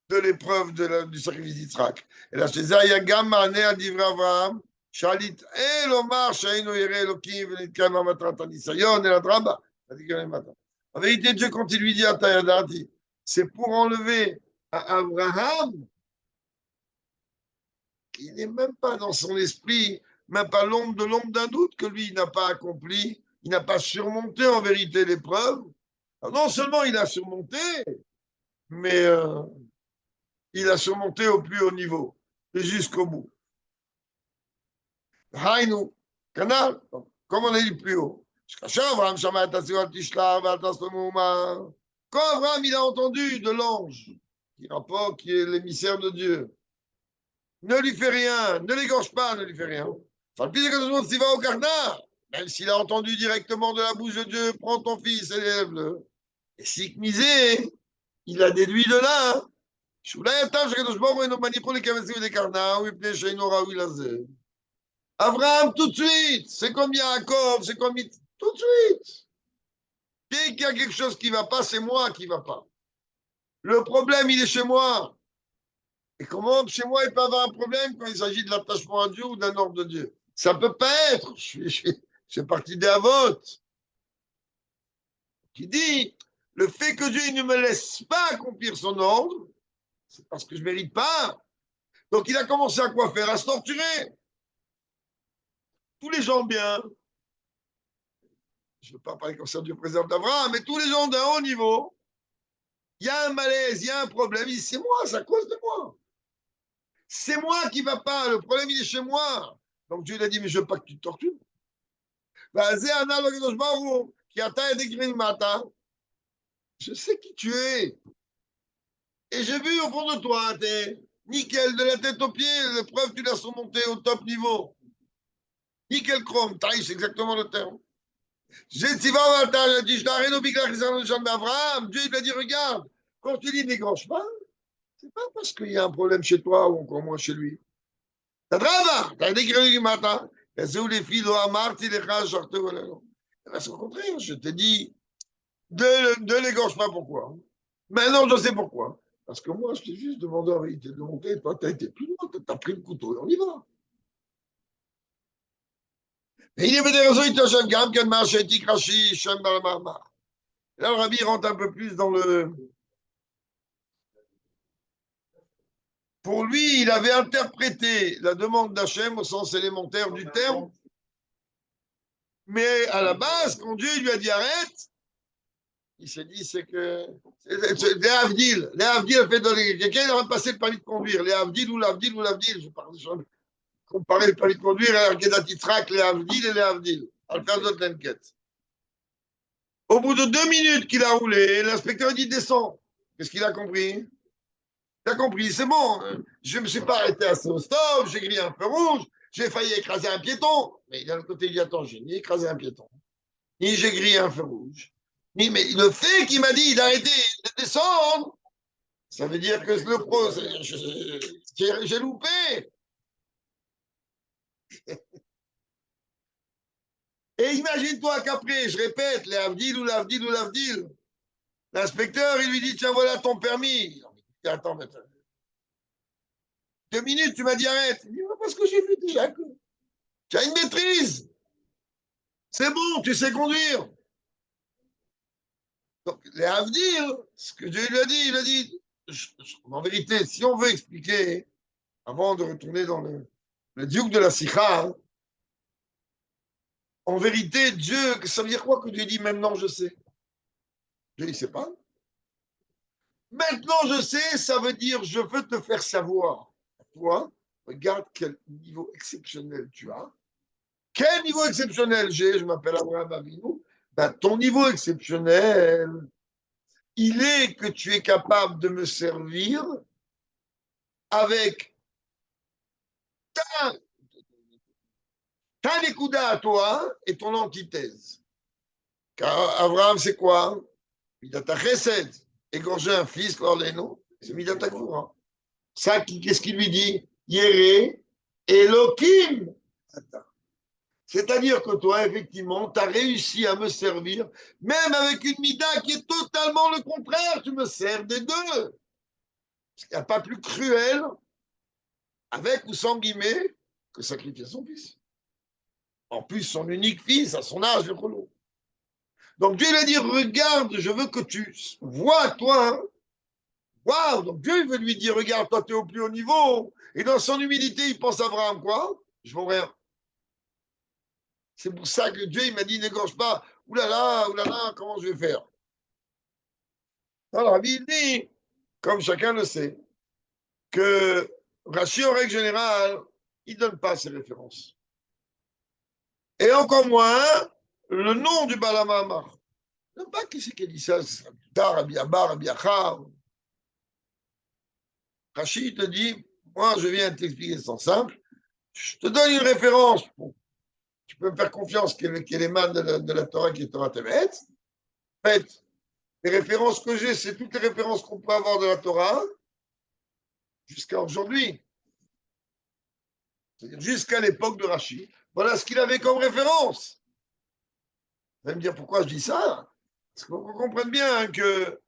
de l'épreuve du sacrifice d'Yitzhak. Et là, chez ça, il y a gamma né à dire Abraham, Shalit Elomar, Shaino Yere Elokim, Venitkam Amatrat Anisayon, et la Draba. En vérité, Dieu, quand il lui dit à Tayadati, c'est pour enlever à Abraham, il n'est même pas dans son esprit, même pas l'ombre d'un doute que lui, il n'a pas accompli, il n'a pas surmonté en vérité l'épreuve. Non seulement il a surmonté, mais il a surmonté au plus haut niveau, et jusqu'au bout. Haïnou, canal, comme on a dit plus haut. Quand Abraham il a entendu de l'ange, qui rapporte, qui est l'émissaire de Dieu, ne lui fait rien, ne l'égorge pas, ne lui fait rien. Même s'il a entendu directement de la bouche de Dieu, prends ton fils et élève-le. Et si misé, il a déduit de là. Abraham, tout de suite, c'est comme Yaakov, c'est comme tout de suite. Dès qu'il y a quelque chose qui ne va pas, c'est moi qui ne va pas. Le problème, il est chez moi. Et comment chez moi, il peut y avoir un problème quand il s'agit de l'attachement à Dieu ou d'un ordre de Dieu? Ça ne peut pas être. Je fais partie des avotes qui dit le fait que Dieu ne me laisse pas accomplir son ordre, c'est parce que je ne mérite pas. Donc il a commencé à quoi faire? À se torturer. Tous les gens bien, je ne veux pas parler comme ça, Dieu préserve d'Abraham, mais tous les gens d'un haut niveau, il y a un malaise, il y a un problème. Il dit c'est moi, c'est à cause de moi. C'est moi qui ne va pas, le problème il est chez moi. Donc Dieu lui a dit mais je ne veux pas que tu te tortures. Je sais qui tu es. Et j'ai vu au fond de toi, t'es nickel, de la tête aux pieds, l'épreuve, tu l'as surmonté au top niveau. Nickel chrome, taille, c'est exactement le terme. Dieu il lui a dit, regarde, quand tu dis n'égorge pas, c'est pas parce qu'il y a un problème chez toi ou encore moins chez lui. T'as décrit du matin. C'est au contraire, je te dis, de l'égorge pas pourquoi. Maintenant, je sais pourquoi. Parce que moi, je t'ai juste demandé en vérité de monter, et toi, tu as été plus loin, tu as pris le couteau, et on y va. Et il y avait des raisons, il te Gam, Kenmar, Shetik, Rashi, Shem, Balamama. Là, le rabbi rentre un peu plus dans le. Pour lui, il avait interprété la demande d'Hachem au sens élémentaire du terme, mais à la base, quand Dieu lui a dit arrête, il s'est dit c'est que. Les Havdil a fait donner. Quelqu'un il aurait passé le permis de conduire. Les Havdil ou l'Avdil, je comparer le permis de conduire à Arkedat Yitzhak, les Havdil et les Havdil. Al-Kazot Lenket. Au bout de 2 minutes qu'il a roulé, l'inspecteur dit descend. Qu'est-ce qu'il a compris? Il a compris, c'est bon. Je ne me suis pas arrêté assez au stop, j'ai grillé un feu rouge, j'ai failli écraser un piéton. Mais d'un côté, il dit attends, j'ai ni écrasé un piéton, ni j'ai grillé un feu rouge. Ni, mais le fait qu'il m'a dit d'arrêter de descendre, ça veut dire que le pro, j'ai loupé. Et imagine-toi qu'après, je répète, les Avdil ou l'Avdil ou l'Avdil, l'inspecteur, il lui dit tiens, voilà ton permis. Attends, 2 minutes, tu m'as dit arrête. Il dit parce que j'ai vu déjà que tu as une maîtrise. C'est bon, tu sais conduire. Donc, les Avdil, ce que Dieu lui a dit, il a dit, en vérité, si on veut expliquer, avant de retourner dans le duc de la Sikha, hein, en vérité, Dieu, ça veut dire quoi que Dieu dit maintenant je sais? Dieu, il ne sait pas. Maintenant je sais, ça veut dire je veux te faire savoir. Toi, regarde quel niveau exceptionnel tu as. Quel niveau exceptionnel j'ai? Je m'appelle Abraham Avinu. Ben, ton niveau exceptionnel, il est que tu es capable de me servir avec ta Nekuda à toi et ton antithèse. Car Abraham, c'est quoi? Midata Chesed. Égorger un fils, l'orléno, c'est Midata Gvura. Ça, qu'est-ce qu'il lui dit? Yéré, Elohim. C'est-à-dire que toi, effectivement, tu as réussi à me servir, même avec une mida qui est totalement le contraire. Tu me sers des deux. Parce qu'il n'y a pas plus cruel, avec ou sans guillemets, que sacrifier son fils. En plus, son unique fils, à son âge, le relou. Donc Dieu il a dit, regarde, je veux que tu vois, toi, hein. Waouh, donc Dieu il veut lui dire, regarde, toi, tu es au plus haut niveau. Et dans son humilité, il pense à Abraham, quoi? Je vaux rien. C'est pour ça que Dieu il m'a dit, n'égorge pas. Oulala, comment je vais faire? Alors, il dit, comme chacun le sait, que Rashi, en règle générale, il ne donne pas ses références. Et encore moins le nom du Balamamar. Je ne sais pas qui c'est qui a dit ça, c'est plus tard, Rabbi Abar, Rabbi Achar. Rashi te dit, moi je viens t'expliquer sans simple, je te donne une référence, tu peux me faire confiance qu'elle émane de la Torah qui est Torah Temet. En fait, les références que j'ai, c'est toutes les références qu'on peut avoir de la Torah jusqu'à aujourd'hui. C'est-à-dire jusqu'à l'époque de Rashi. Voilà ce qu'il avait comme référence. Vous allez me dire pourquoi je dis ça? Parce qu'on comprenne bien que,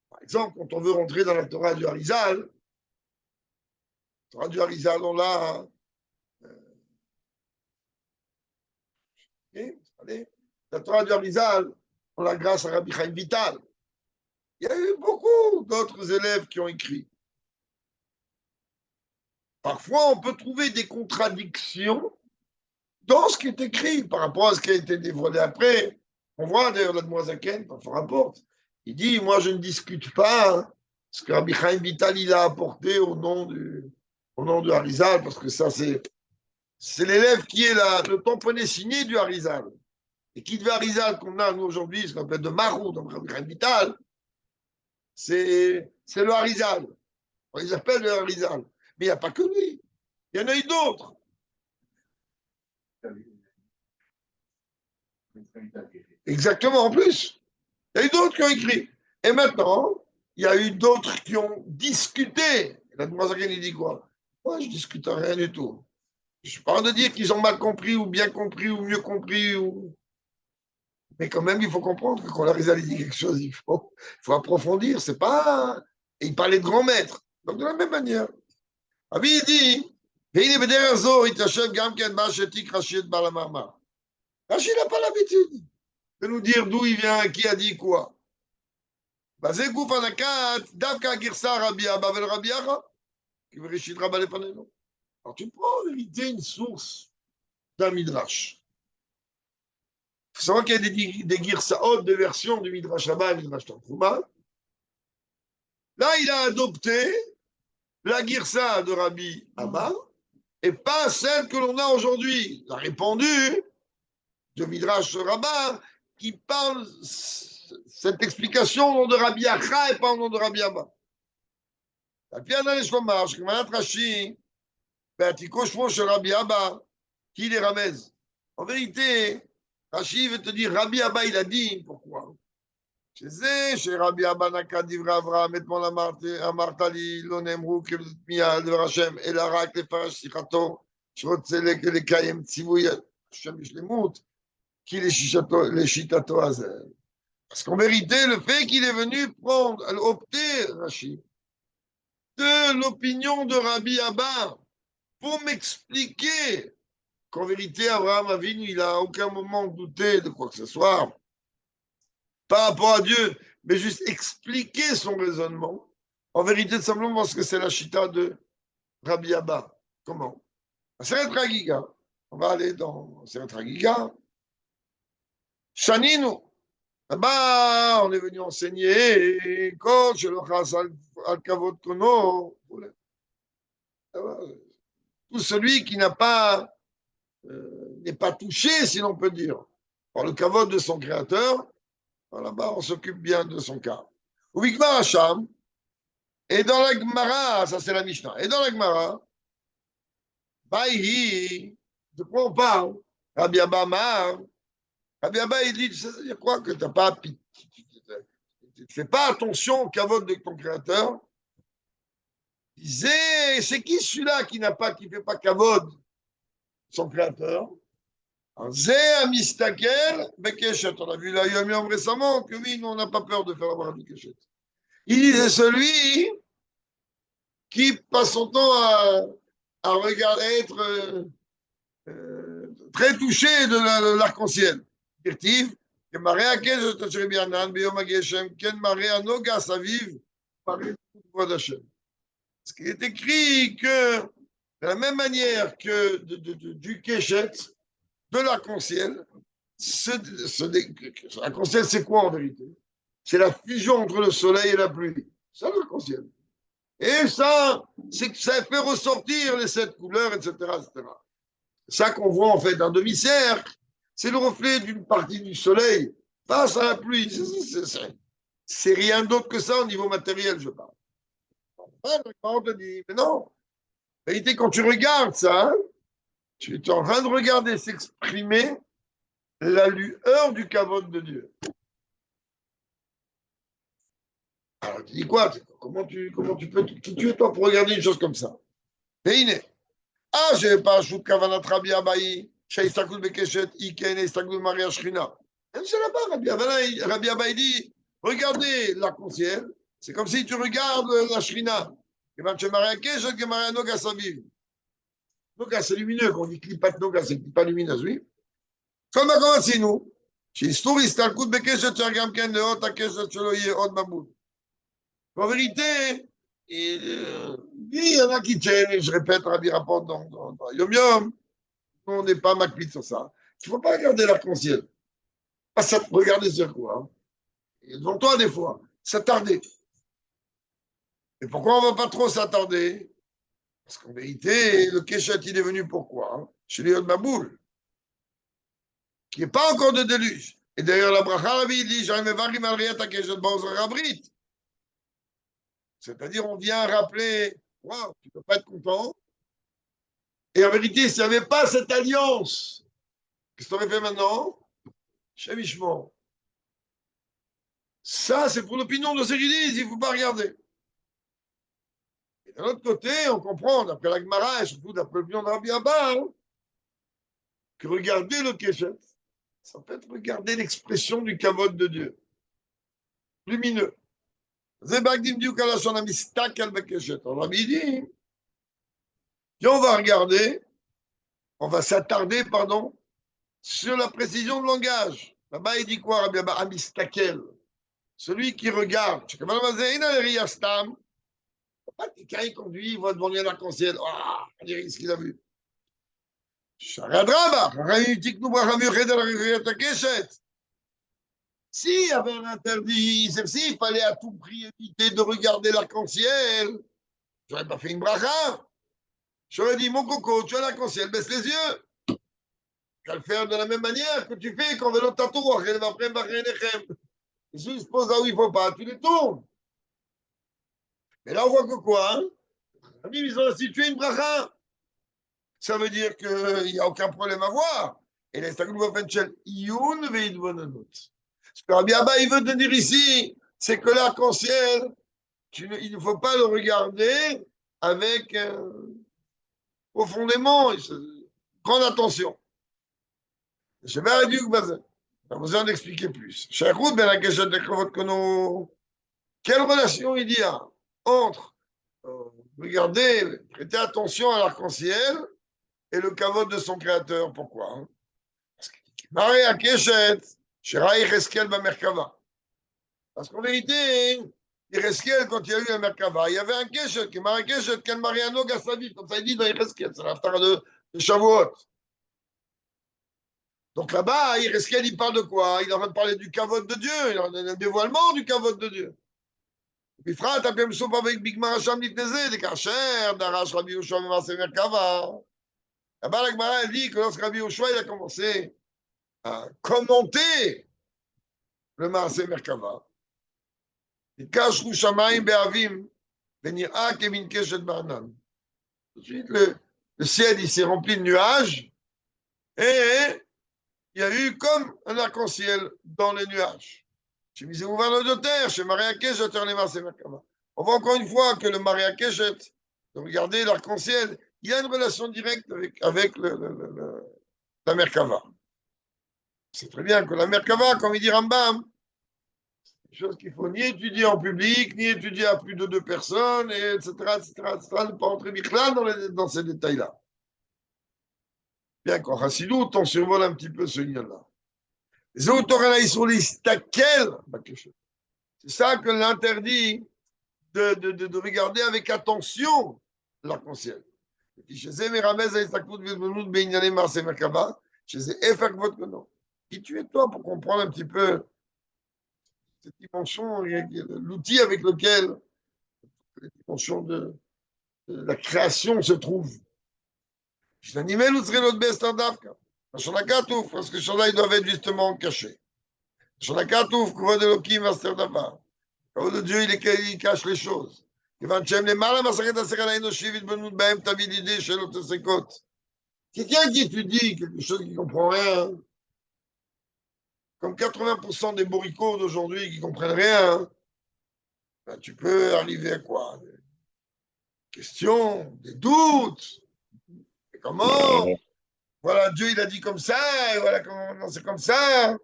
par exemple, quand on veut rentrer dans la Torah du Harizal, on l'a. Allez, la Torah du Harizal, on l'a grâce à Rabbi Chaim Vital. Il y a eu beaucoup d'autres élèves qui ont écrit. Parfois, on peut trouver des contradictions dans ce qui est écrit par rapport à ce qui a été dévoilé après. On voit d'ailleurs l'Admoazaken, parfois rapporte. Il dit, moi je ne discute pas ce que Rabbi Chaim Vital il a apporté au nom du Harizal, parce que ça c'est l'élève qui est là, le tamponné signé du Harizal. Et qui devait Harizal qu'on a nous aujourd'hui, ce qu'on appelle de Marou, donc Rabbi Chaim Vital, c'est le Harizal. On les appelle le Harizal. Mais il n'y a pas que lui. Il y en a eu d'autres. Exactement, en plus. Il y a eu d'autres qui ont écrit. Et maintenant, il y a eu d'autres qui ont discuté. La Demoiselle, il dit quoi? Moi, je ne discute rien du tout. Je ne parle pas de dire qu'ils ont mal compris ou bien compris ou mieux compris. Mais quand même, il faut comprendre que quand la Rizal dit quelque chose, il faut approfondir. C'est pas. Et il parlait de grand maître. Donc, de la même manière. Rabbi, il dit, Rachid n'a pas l'habitude de nous dire d'où il vient, qui a dit quoi. זה גוף הנקת, דווקא הגרסה רבי אבא ולרבי אחא, כי בראשית רבה לפנינו. Alors tu prends en vérité une source d'un midrash. Il faut savoir qu'il y a des girsaot, des versions du midrash Rabbah et du midrash Tanchuma. Là, il a adopté la girsa de Rabbi Abba et pas celle que l'on a aujourd'hui. Il a répandu de midrash Rabbah qui parle cette explication au nom de Rabbi Acha et pas au nom de Rabbi Abba. על פי הנ"ל לומר שכוונת רש"י בעתיקו שמו של רבי אבא qui les ramèze. En vérité, Rashi veut te dire Rabbi Abba il a dit pourquoi. שזה שרבי אבא נקט דברי אברהם אתמול אמרת לי לא נאמרו כמייה על דבר השם אלא רק לפרש שיחתו שרוצה לקיים ציווי השם בשלמות כי לשיטתו הזה. Parce qu'en vérité, le fait qu'il est venu prendre, opter, Rashi, de l'opinion de Rabbi Abba pour m'expliquer qu'en vérité, Abraham Avinu, il n'a à aucun moment douté de quoi que ce soit par rapport à Dieu, mais juste expliquer son raisonnement. En vérité, simplement parce que c'est la chita de Rabbi Abba. Comment? Seret Ragiga. On va aller dans Seret Ragiga. Shaninu. Là-bas, on est venu enseigner quand je le chasse al kavod kono. Tout celui qui n'est pas touché, si l'on peut dire, par le kavod de son créateur, là-bas, on s'occupe bien de son cas. Ou Bikmar Hacham, et dans la Gemara, ça c'est la Mishnah, et dans la Gemara, Baïhi, de quoi on parle? Rabbi Abba Amar, Rabbi Abba, il dit, tu sais dire quoi? Que tu ne fais pas attention au kavod de ton créateur. Il disait, c'est qui celui-là qui ne fait pas kavod son créateur? Zé Amistakel Bekeshet. On a vu là, Yom récemment que oui, nous, on n'a pas peur de faire la bracha du Keshet. Il dit, c'est celui qui passe son temps à regarder, être très touché de l'arc-en-ciel. Dirtiv, que Maria Keshet Tachrebianan, Beyom Ageshem, Ken Maria Noga Saviv, Maria Vodachem. Ce qui est écrit que, de la même manière que du Keshet, de l'arc-en-ciel, l'arc-en-ciel, c'est quoi en vérité? C'est la fusion entre le soleil et la pluie. C'est l'arc-en-ciel. Et ça, ça fait ressortir les 7 couleurs, etc., etc. Ça qu'on voit en fait un demi-cercle, c'est le reflet d'une partie du soleil face à la pluie. C'est rien d'autre que ça au niveau matériel, je parle. On te dit, mais non. En vérité, quand tu regardes ça, tu es en train de regarder s'exprimer la lueur du kavod de Dieu. Alors, tu dis quoi? Comment tu peux, qui tu es toi pour regarder une chose comme ça? Veine. Ah, je n'ai pas shoot kavanat Rabbi Abaï, Shaïstakul Bekeshet, Iken, Istakul Maria Shrina. Même c'est là-bas, Rabbi Abaï dit, regardez l'arc-en-ciel, c'est comme si tu regardes la Shrina. Que Maria Keshet, que Maria Noga Saviv. Noga, c'est lumineux, quand on dit clipat Noga, c'est clipat lumineuse, oui. Comme ma comment c'est nous? Shistour Istakul Bekeshet, Shargam Ken, de Hot, Akeshet, Sholoye, Hot Maboud. En vérité, il y en a qui tiennent, et je répète, Rabbi rapporte dans Yom Yom, on n'est pas macpite sur ça. Il ne faut pas regarder l'arc-en-ciel. Pas regarder sur quoi. Hein. Et devant toi, des fois, s'attarder. Et pourquoi on ne va pas trop s'attarder? Parce qu'en vérité, le Keshet, il est venu pourquoi? Hein? Chez les Maboul, qui n'est pas encore de déluge. Et d'ailleurs, la bracha, Rabbi, il dit, j'arrive à varim al riyat Keshet Baozer Rabrit. C'est-à-dire, on vient rappeler, waouh, tu ne peux pas être content. Et en vérité, s'il n'y avait pas cette alliance, qu'est-ce qu'on aurait fait maintenant? Chémichement. Ça, c'est pour l'opinion de Séridis, il ne faut pas regarder. Et d'un autre côté, on comprend, d'après la Gemara, et surtout d'après l'opinion de Rabbi Abba, que regarder le Keshet, ça peut être regarder l'expression du kavod de Dieu. Lumineux. On va regarder, on va s'attarder, pardon, sur la précision de langage. Là-bas, il dit quoi, Rabbi Abba? Amistakel. celui qui regarde, pas quelqu'un qui conduit, il va devant un arc-en-ciel. Ah, on dirait ce qu'il a vu. S'il y avait un interdit, s'il fallait à tout prix éviter de regarder l'arc-en-ciel, j'aurais pas fait une bracha. J'aurais dit, mon coco, tu as l'arc-en-ciel, baisse les yeux. Tu vas le faire de la même manière que tu fais quand vélo tatou, si tu se poses là où il ne faut pas, tu les tournes. Mais là, on voit que quoi, hein? Ils ont institué une bracha. Ça veut dire qu'il n'y a aucun problème à voir. Et là, c'est un nouveau Fenchel. Youn veid bonanot. Ce que Rabbi Abba, il veut te dire ici, c'est que l'arc-en-ciel, il ne faut pas le regarder avec profondément, grande attention. Je vais arrêter le bazin. On a besoin d'expliquer plus. Cheikhoud ben la question de votre kono. Quelle relation il y a entre regardez, prêtez attention à l'arc-en-ciel et le kavod de son créateur. Pourquoi? Parce que Maria Keshet, Sheraï Reskel Bamerkava. Parce qu'en vérité, Reskel, quand il y a eu la Merkava, il y avait un Keshet, qui Maria Keshet, qu'elle Mariano Gassavi, comme ça il dit dans Reskel, c'est l'aftar de Shavuot. Donc là-bas, Reskel, il parle de quoi? Il est en train de parler du kavod de Dieu, il est en train de dévoilement du kavod de Dieu. בפרט על פי המסופר בגמרא שם לפני זה, כאשר דרש רבי יהושע במעשה מרכבה. Là-bas, la Gemara dit que lorsque Rabbi Yoshua il a commencé à commenter le Maaseh Merkava, il cache Shamayim Be'avim, Venira Kevin Keshet Ba'anan. Tout de suite, le ciel il s'est rempli de nuages et il y a eu comme un arc-en-ciel dans les nuages. On voit encore une fois que le Maria Keshet, de regarder l'arc-en-ciel, il y a une relation directe avec la Merkava. C'est très bien que la Merkava, comme il dit Rambam, c'est une chose qu'il ne faut ni étudier en public, ni étudier à plus de 2 personnes, et etc., ne pas entrer dans ces détails-là. Bien qu'en Chassidut, on survole un petit peu ce lien-là. C'est ça que l'interdit de regarder avec attention l'arc-en-ciel. Qui tu es toi pour comprendre un petit peu cette dimension, l'outil avec lequel la dimension de la création se trouve. Parce que ceux-là, ils doivent être justement cachés. Sur la carte, le de Dieu, il cache les choses. Quelqu'un qui étudie quelque chose qui ne comprend rien, comme 80% des bourricots d'aujourd'hui qui ne comprennent rien, ben, tu peux arriver à quoi? Des questions, des doutes. Et comment? Voilà, Dieu, il a dit comme ça, et voilà comment c'est comme ça.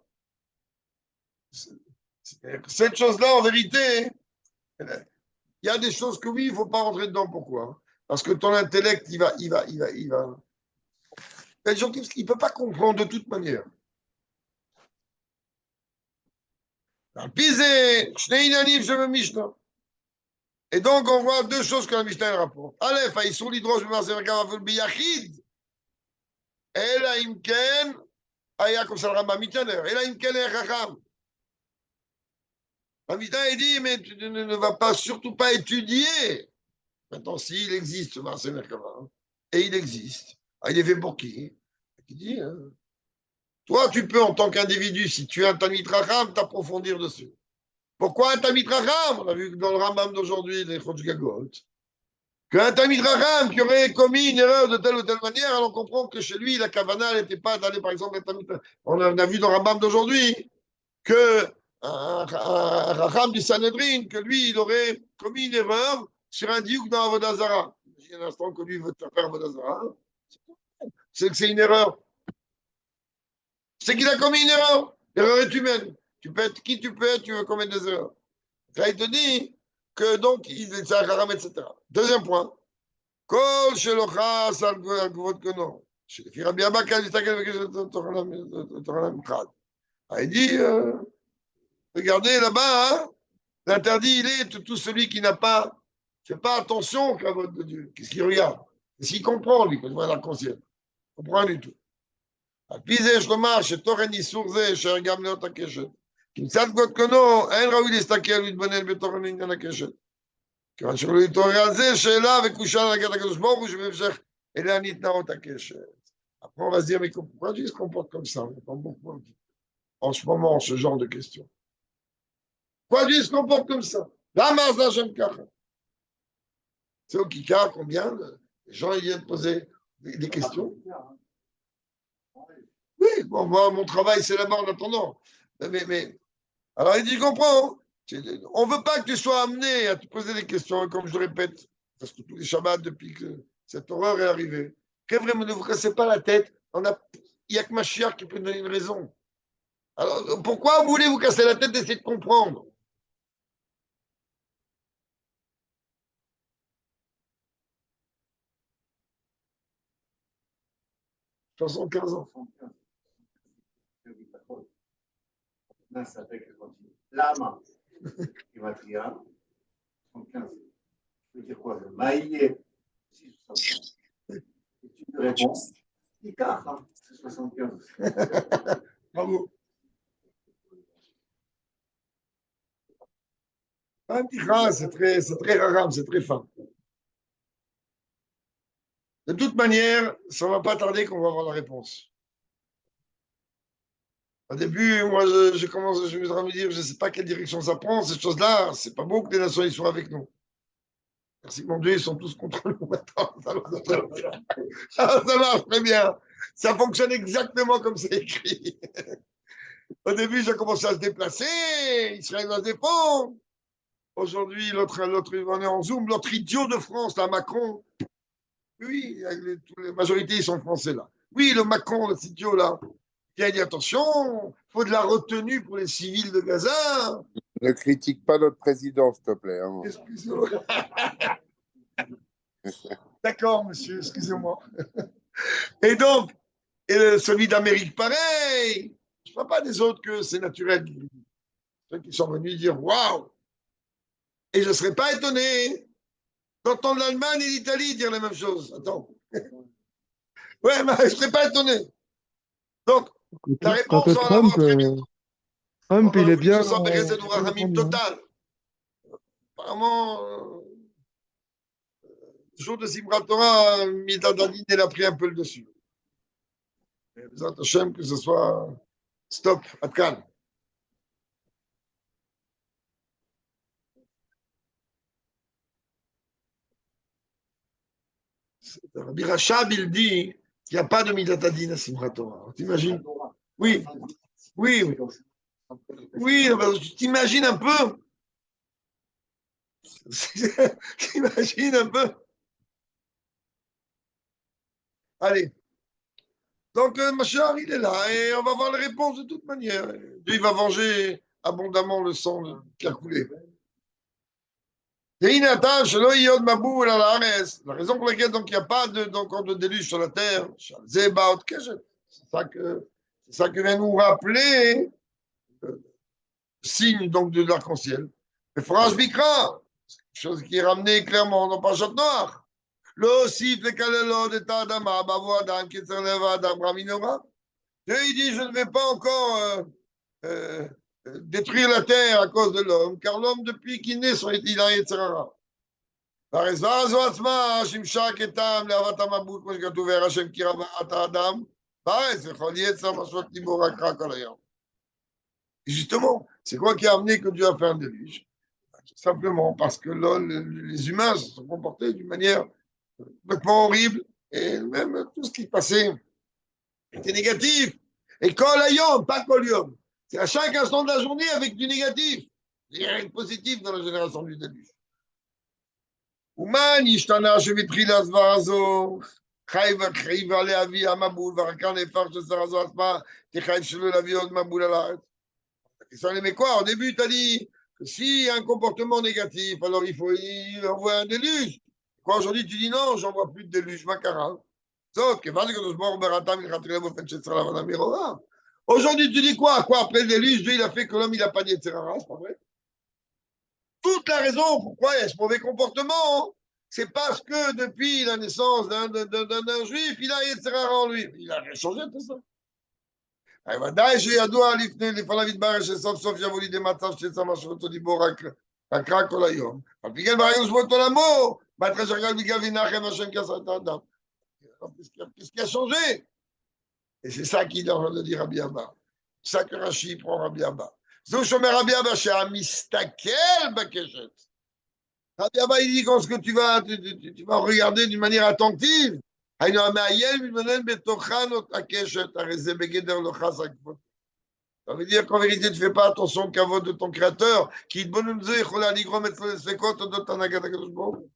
Cette chose-là, en vérité, il y a des choses que oui, il ne faut pas rentrer dedans. Pourquoi? Parce que ton intellect, il va. Il y a des gens qui ne peuvent pas comprendre de toute manière. Et donc, on voit 2 choses que la Mishnah rapporte. Aleph, Aïssour l'hydroge, אלא אם כן היה comme ça le Rambam Mitaner, אלא אם כן היה חכם. La Mishnah dit, mais tu ne vas pas, surtout pas étudier. Maintenant, s'il existe ce Maaseh Merkava, et il existe, il est fait pour qui? Qui dit, hein? Toi, tu peux, en tant qu'individu, si tu es un Talmid Chacham, t'approfondir dessus. Pourquoi un Talmid Chacham? On a vu dans le Rambam d'aujourd'hui, les Chodj Gagot, qu'un Talmid Chacham qui aurait commis une erreur de telle ou telle manière, alors on comprend que chez lui, la Kavana n'était pas d'aller, par exemple, on a vu dans le Rambam d'aujourd'hui que un Chacham du Sanhedrin, que lui, il aurait commis une erreur sur un diouk dans Avodazara. Imagine un instant que lui veut te faire Avodazara. C'est que c'est une erreur. C'est qu'il a commis une erreur. L'erreur est humaine. Tu peux être qui tu peux être, tu veux commettre des erreurs. Là, il te dit que donc, il est un haram, etc. Deuxième point. Kol shelocha sal gvot kono. Chez Rabbi Abba, quand il s'appelle avec le Torah Michad. Il dit, Regardez là-bas, hein, l'interdit, il est tout celui qui n'a pas, fait pas attention au cavode de Dieu. Qu'est-ce qu'il regarde? Qu'est-ce qu'il comprend, lui, quand il voit l'arc-en-ciel? Il ne comprend rien du tout. על פי זה יש לומר שתוכן איסור זה אשר גם לאות הקשת. כי מצד קודקונו אין ראוי להסתכל ולהתבונן בתוכן עניין הקשת. כיוון שלא להתעורר על זה שאלה וקושה להגעת הקדוש ברוך הוא שבהמשך אליה ניתנה אות הקשת. Après, on va se dire, mais pourquoi Dieu se comporte comme ça? En ce moment, ce genre de questions. Pourquoi Dieu se comporte comme ça? Lama Hashem Kacha. C'est au Kika combien les gens ils viennent poser des questions. Oui, bon, moi, mon travail, c'est là-bas en attendant. Mais, alors, il dit, je comprends. On ne veut pas que tu sois amené à te poser des questions, comme je le répète, parce que tous les Shabbats, depuis que cette horreur est arrivée, vraiment, ne vous cassez pas la tête. Il n'y a que Mashiach qui peut donner une raison. Alors, pourquoi vous voulez vous casser la tête d'essayer de comprendre? 75 ans. Lama, il va trier 75. Je veux dire quoi? Le maïe, 6,75. Et tu me réponds, Ika, c'est 75. Bravo. Un petit ras, c'est très rare, c'est très fin. De toute manière, ça ne va pas tarder qu'on va avoir la réponse. Au début, moi, je me suis me dire, je ne sais pas quelle direction ça prend, ces choses-là. C'est pas beau que les nations soient avec nous. Merci, mon Dieu, ils sont tous contre nous maintenant. Ça marche très bien. Ça fonctionne exactement comme c'est écrit. Au début, j'ai commencé à se déplacer. Israël va se défendre. Aujourd'hui, l'autre, on est en Zoom. L'autre idiot de France, là, Macron. Oui, la majorité, ils sont français, là. Oui, le Macron, le idiot, là. Il a dit attention, il faut de la retenue pour les civils de Gaza. Ne critique pas notre président, s'il te plaît. Hein. Excusez-moi. D'accord, monsieur, excusez-moi. Et donc, celui d'Amérique, pareil. Je ne parle pas des autres que c'est naturel. Ceux qui sont venus dire waouh. Et je ne serais pas étonné d'entendre l'Allemagne et l'Italie dire la même chose. Attends. Ouais, mais je ne serais pas étonné. Donc, la réponse, on va l'avoir très bien. Trump, il est bien. Total. Apparemment, le jour de Simchat Torah, Midadadin, il a pris un peu le dessus. Mais Bezat Hashem, que ce soit stop, Atkan. Rabbi Rachab, il dit qu'il n'y a pas de Midadadin à Simchat Torah. T'imagines? Oui, oui, oui. Oui, tu t'imagines un peu? T'imagines un peu? Allez. Donc, Machar, il est là et on va voir les réponses de toute manière. Dieu, il va venger abondamment le sang qui a coulé. La raison pour laquelle donc, il n'y a pas encore de déluge sur la terre, c'est ça que vient nous rappeler le signe donc, de l'arc-en-ciel. Mais Franche Bikra, chose qui est ramenée clairement dans Parashat Noach. L'ossif le kalelot et Adama, Bavo Adam, Ketzerleva Adam, Raminora. Dieu, il dit, je ne vais pas encore détruire la terre à cause de l'homme, car l'homme, depuis qu'il naît, il a Yetzerara. והרזווה זו עצמה, שימשה כטעם להבת המבול, כמו שכתוב, והשם כי רבה את האדם, בארץ, וכל יצר משרות ליבו רק רע כל היום. Justement, c'est quoi qui a amené que Dieu a fait un déluge? Simplement parce que les humains se sont comportés d'une manière complètement horrible, et même tout ce qui passait était négatif. Et kol hayom, pas kol yom. C'est à chaque instant de la journée avec du négatif. Il n'y a rien de positif dans la génération du déluge. ומה נשתנה שמתחיל הזוועה הזו, חייב עליה להביא המבול, ואחר כך נהפך שהזוועה הזו עצמה תחייב שלא להביא עוד מבול על הארץ. Mais quoi, au début, tu as dit que s'il y a un comportement négatif, alors il faut envoyer un déluge. Quoi, aujourd'hui, tu dis non, j'envoie plus de déluge, Makara. Donc, Aujourd'hui, tu dis quoi? Quoi? Après le déluge, Dieu, il a fait que l'homme, il n'a pas dit etc. C'est pas vrai? Toute la raison pourquoi il y a ce mauvais comportement, c'est parce que depuis la naissance d'un juif, il a etc. en lui. Il a rien changé tout ça. ודאי שידוע לפניו יתברר שסוף סוף יבוא לידי מצב ששם משמעותו דיבור רק כל היום. על פי כן ברגע לשמוע את עולמו, בהתחלה שרגל בגלל וינחם השם כעשה את האדם. Qu'est-ce qui a changé? Et c'est ça qu'il est en train de dire Rabbi Abba. C'est ça que Rashi prend Rabbi Abba. זהו שאומר רבי אבא שהמסתכל בקשת. רבי אבא, il dit quand ce que tu vas regarder d'une manière attentive, היינו המעיין מתבונן בתוכן אותה קשת, הרי זה בגדר לא חס עקבות. Ça veut dire qu'en vérité, tu ne fais pas attention au kavod de ton créateur, qui te bonne nous יכולה לגרום אצלו לספקות אודות הנהגת הקדוש ברוך הוא.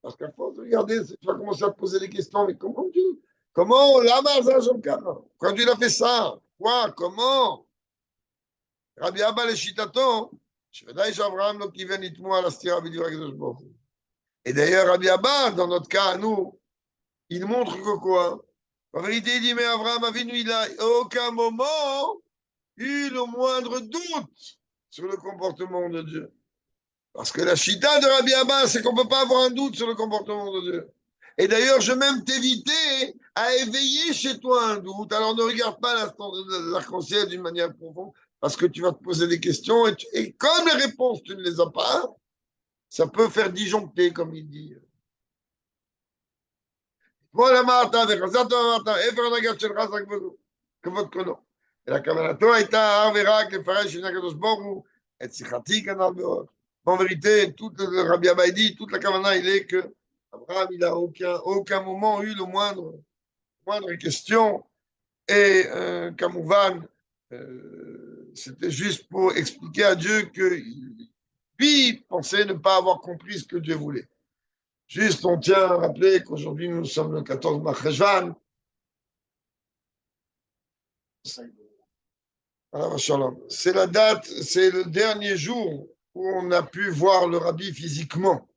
Parce qu'à force de regarder, tu vas commencer à te poser des questions, mais comment, lama ça, quand tu l'as fait ça, quoi, comment? Rabbi Abba le shitato, שוודאי שאברהם לא כיוון לתמוע על הסתירה בדברי הקדוש ברוך הוא. Et d'ailleurs, Rabbi Abba, dans notre cas, nous, il montre que quoi? En vérité, il dit, mais Abraham Avinu, il a aucun moment eu le moindre doute sur le comportement de Dieu. Parce que la chita de Rabbi Abba, c'est qu'on ne peut pas avoir un doute sur le comportement de Dieu. Et d'ailleurs, je vais même t'éviter à éveiller chez toi un doute. Alors ne regarde pas l'instant de l'arc-en-ciel d'une manière profonde, parce que tu vas te poser des questions, et comme les réponses, tu ne les as pas, ça peut faire disjoncter, comme il dit. Voilà, Martha, וחזרת ואמרת, איפה הנהגת שלך זה כבוד קונו. אלא כוונתו הייתה אך ורק לפרש עם הקדוש ברוך הוא את שיחתי כנ"ל מאוד. En vérité, tout le Rabbi Abba dit, toute la kavana, il est que Abraham, il n'a aucun moment eu le moindre question. Et Kamouvan, c'était juste pour expliquer à Dieu que lui pensait ne pas avoir compris ce que Dieu voulait. Juste, on tient à rappeler qu'aujourd'hui, nous sommes le 14 Marcheshvan. C'est la date, c'est le dernier jour où on a pu voir le Rabbi physiquement,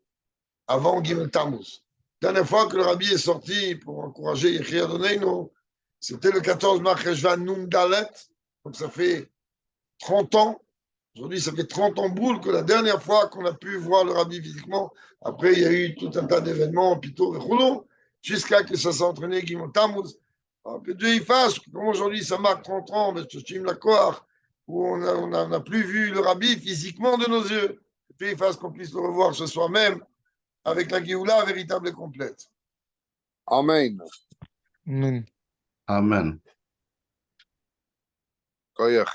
avant Gimel Tammuz. La dernière fois que le Rabbi est sorti pour encourager Yechi Adonenu, c'était le 14 Marcheshvan Nun Dalet, donc ça fait 30 ans. Aujourd'hui, ça fait 30 ans boule que la dernière fois qu'on a pu voir le Rabbi physiquement, après il y a eu tout un tas d'événements, Pito et Choulou, jusqu'à que ça s'est entraîné Gimel Tammuz. Alors que Dieu y fasse, comme aujourd'hui ça marque 30 ans, mais Shim Lakoar, où on n'a plus vu le Rabbi physiquement de nos yeux. Que Dieu y fasse qu'on puisse le revoir ce soir même, avec la Géoula véritable et complète. Amen. Amen. Amen. Koyach.